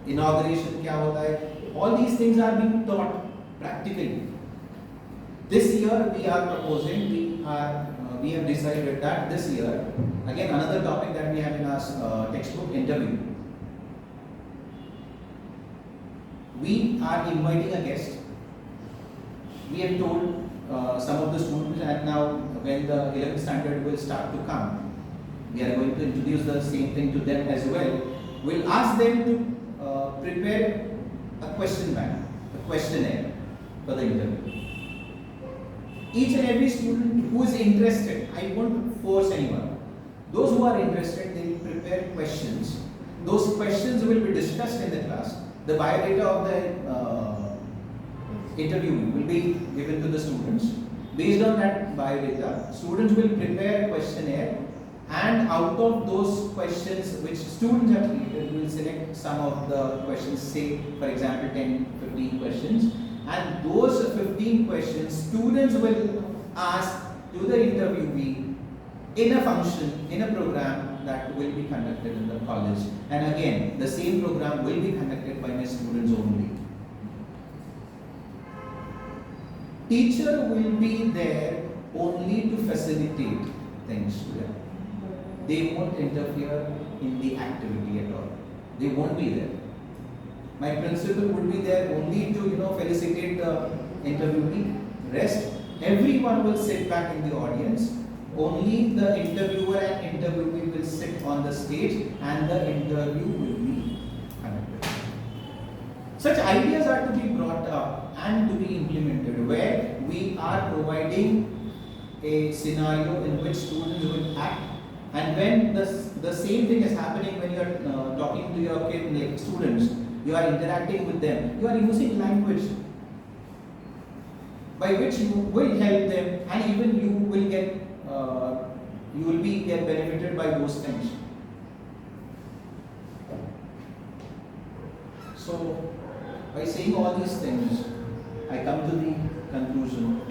inauguration kya hota hai. All these things are being taught practically. This year we are proposing, we have decided that this year, again another topic that we have in our textbook, interview. We are inviting a guest. We have told some of the students, and now when the 11th standard will start to come, we are going to introduce the same thing to them as well. We'll ask them to prepare a question bank, a questionnaire for the interview. Each and every student who is interested, I won't force anyone. Those who are interested, they will prepare questions. Those questions will be discussed in the class. The biodata of the interview will be given to the students. Based on that biodata, students will prepare a questionnaire, and out of those questions which students have created, we will select some of the questions, say for example 10-15 questions, and those 15 questions students will ask to the interviewee in a function, in a program that will be conducted in the college. And again, the same program will be conducted by my students only. Teacher will be there only to facilitate things to them. They won't interfere in the activity at all. They won't be there. My principal would be there only to felicitate the interviewee. Rest, everyone will sit back in the audience. Only the interviewer and interviewee will sit on the stage, and the interview will be conducted. Such ideas are to be brought up and to be implemented, where we are providing a scenario in which students will act. And when the same thing is happening when you are talking to your students, you are interacting with them, you are using language by which you will help them, and even you will get benefited by those things. So By saying all these things, I come to the conclusion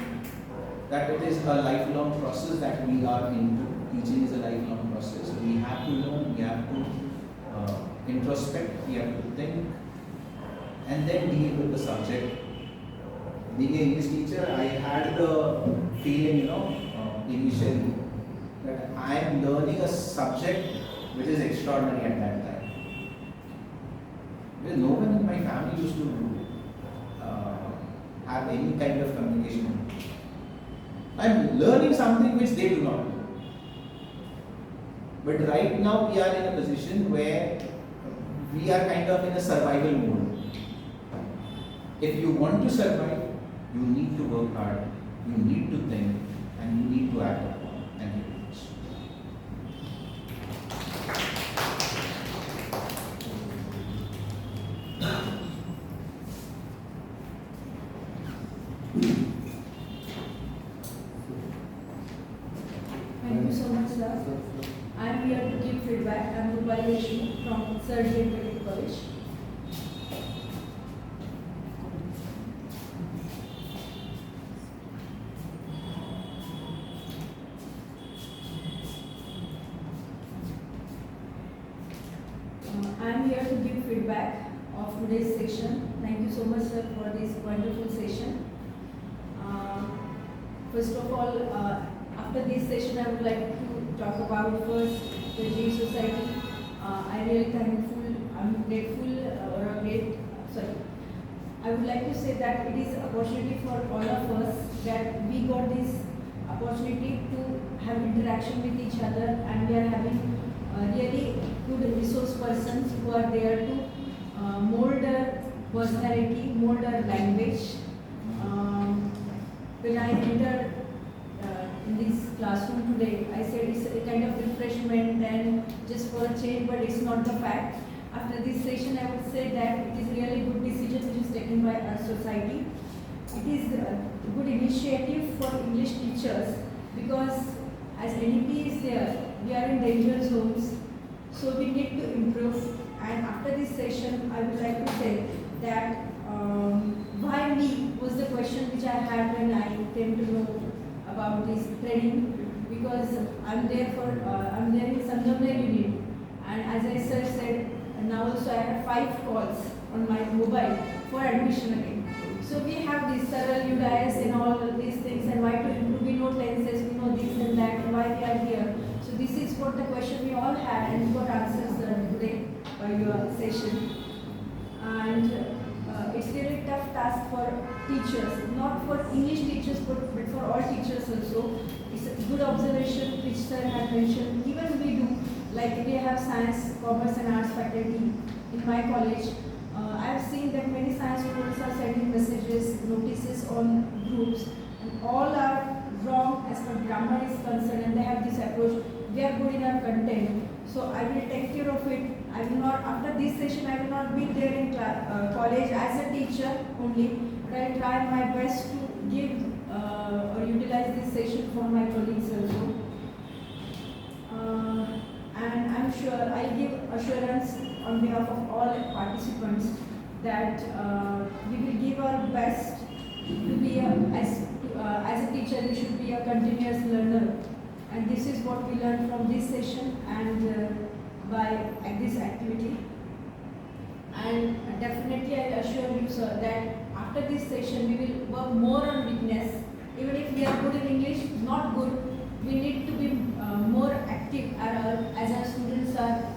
that it is a lifelong process that we are into. Teaching is a lifelong process. We have to learn, we have to introspect, we have to think, and then deal with the subject. Being an English teacher, I had the feeling, initially, that I am learning a subject which is extraordinary at that time. Because no one in my family used to have any kind of communication. I am learning something which they do not do. But right now we are in a position where we are kind of in a survival mode. If you want to survive, you need to work hard, you need to think, and you need to act upon. Thank you very much. Thank you so much, sir. I am here to give feedback. I am Gokhale from Surgery and Medical College. I am here to give feedback of today's session. Thank you so much, sir, for this wonderful session. First of all, after this session, I would like to talk about first the G Society. I really I'm grateful I would like to say that it is an opportunity for all of us that we got this opportunity to have interaction with each other, and we are having really good resource persons who are there to mold our personality, mold our language. When I entered in this classroom today, I said it's a kind of refreshment and just for a change, but it's not the fact. After this session, I would say that it is really good decision which is taken by our society. It is a good initiative for English teachers because as NEP is there, we are in danger zones, so we need to improve. And after this session, I would like to say that why me was the question which I had when I came to know about this training, because I'm there in Sangamner unit, and as I said, now also I have 5 calls on my mobile for admission again. So we have this several UDIS and all these things, and why to improve, we know tenses, we know this and that, and why we are here. So this is what the question we all had, and we got answers today by your session. And it's really tough task for teachers, not for English teachers, but for all teachers also. It's a good observation which sir had mentioned. Even we do, like we have science, commerce and arts faculty in my college. I have seen that many science students are sending messages, notices on groups, and all are wrong as far as grammar is concerned, and they have this approach. We are good in our content, so I will take care of it. I will not, after this session, I will not be there in college as a teacher only, but I will try my best to give or utilize this session for my colleagues also. And I'm sure I'll give assurance on behalf of all participants that we will give our best to be as a teacher. We should be a continuous learner, and this is what we learned from this session and by this activity. And definitely I'll assure you, sir, that after this session we will work more on weakness. Even if we are good in English, not good, we need to be more active as our students are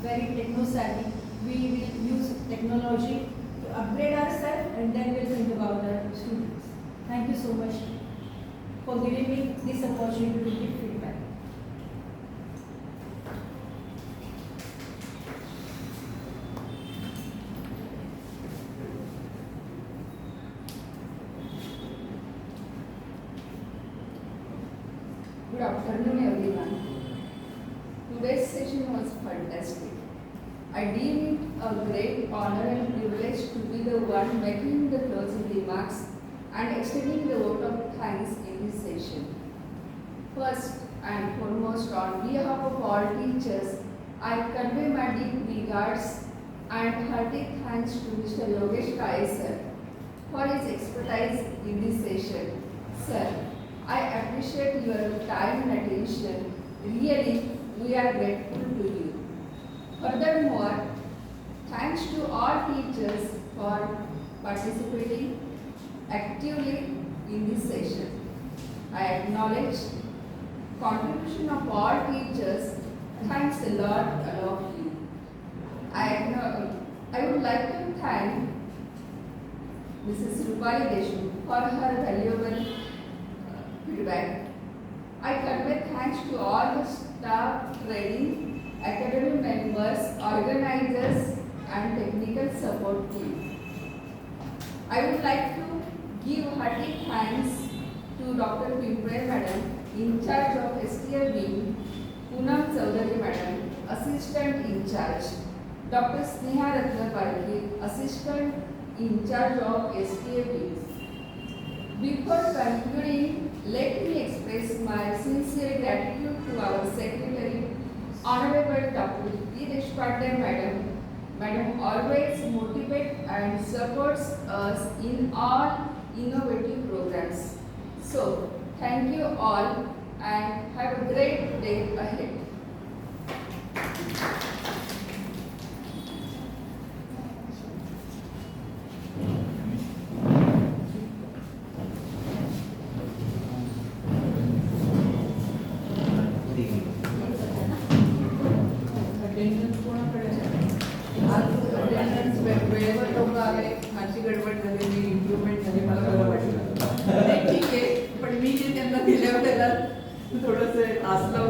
very techno-savvy. We will use technology to upgrade ourselves, and then we'll think about our students. Thank you so much for giving me this opportunity to give feedback. Good afternoon, everyone. Today's session was fantastic. I deem it a great honor and privilege to be the one making the closing remarks and extending the vote of thanks in this session. First and foremost, on behalf of all teachers, I convey my deep regards and hearty thanks to Mr. Yogesh Kale sir for his expertise in this session. Sir, I appreciate your time and attention. Really, we are grateful to you. Furthermore, thanks to all teachers for participating actively in this session. I acknowledge contribution of all teachers. Thanks a lot, all of you. I would like to thank Mrs. Rupali Deshmukh for her valuable feedback. I convey thanks to all the staff, training, academy members, organizers, and technical support team. I would like to give hearty thanks to Dr. Pimpre Madam, in charge of STA wing, Poonam Chaudhary Madam, assistant in charge, Dr. Sneha Ratnaparki, assistant in charge of STA wing. Before concluding, let me express my sincere gratitude to our Secretary, Honorable Dr. Dipti Deshpande Madam. Madam always motivates and supports us in all innovative programs. So, thank you all and have a great day ahead. Attendance कोणाकडे आज attendance वेळेवर लोक आले, माझी गडबड झालेली, improvement झाली, मला बरं वाटलं. ठीक आहे, पण मी जे त्यांना दिलं त्याला थोडंसं आसलं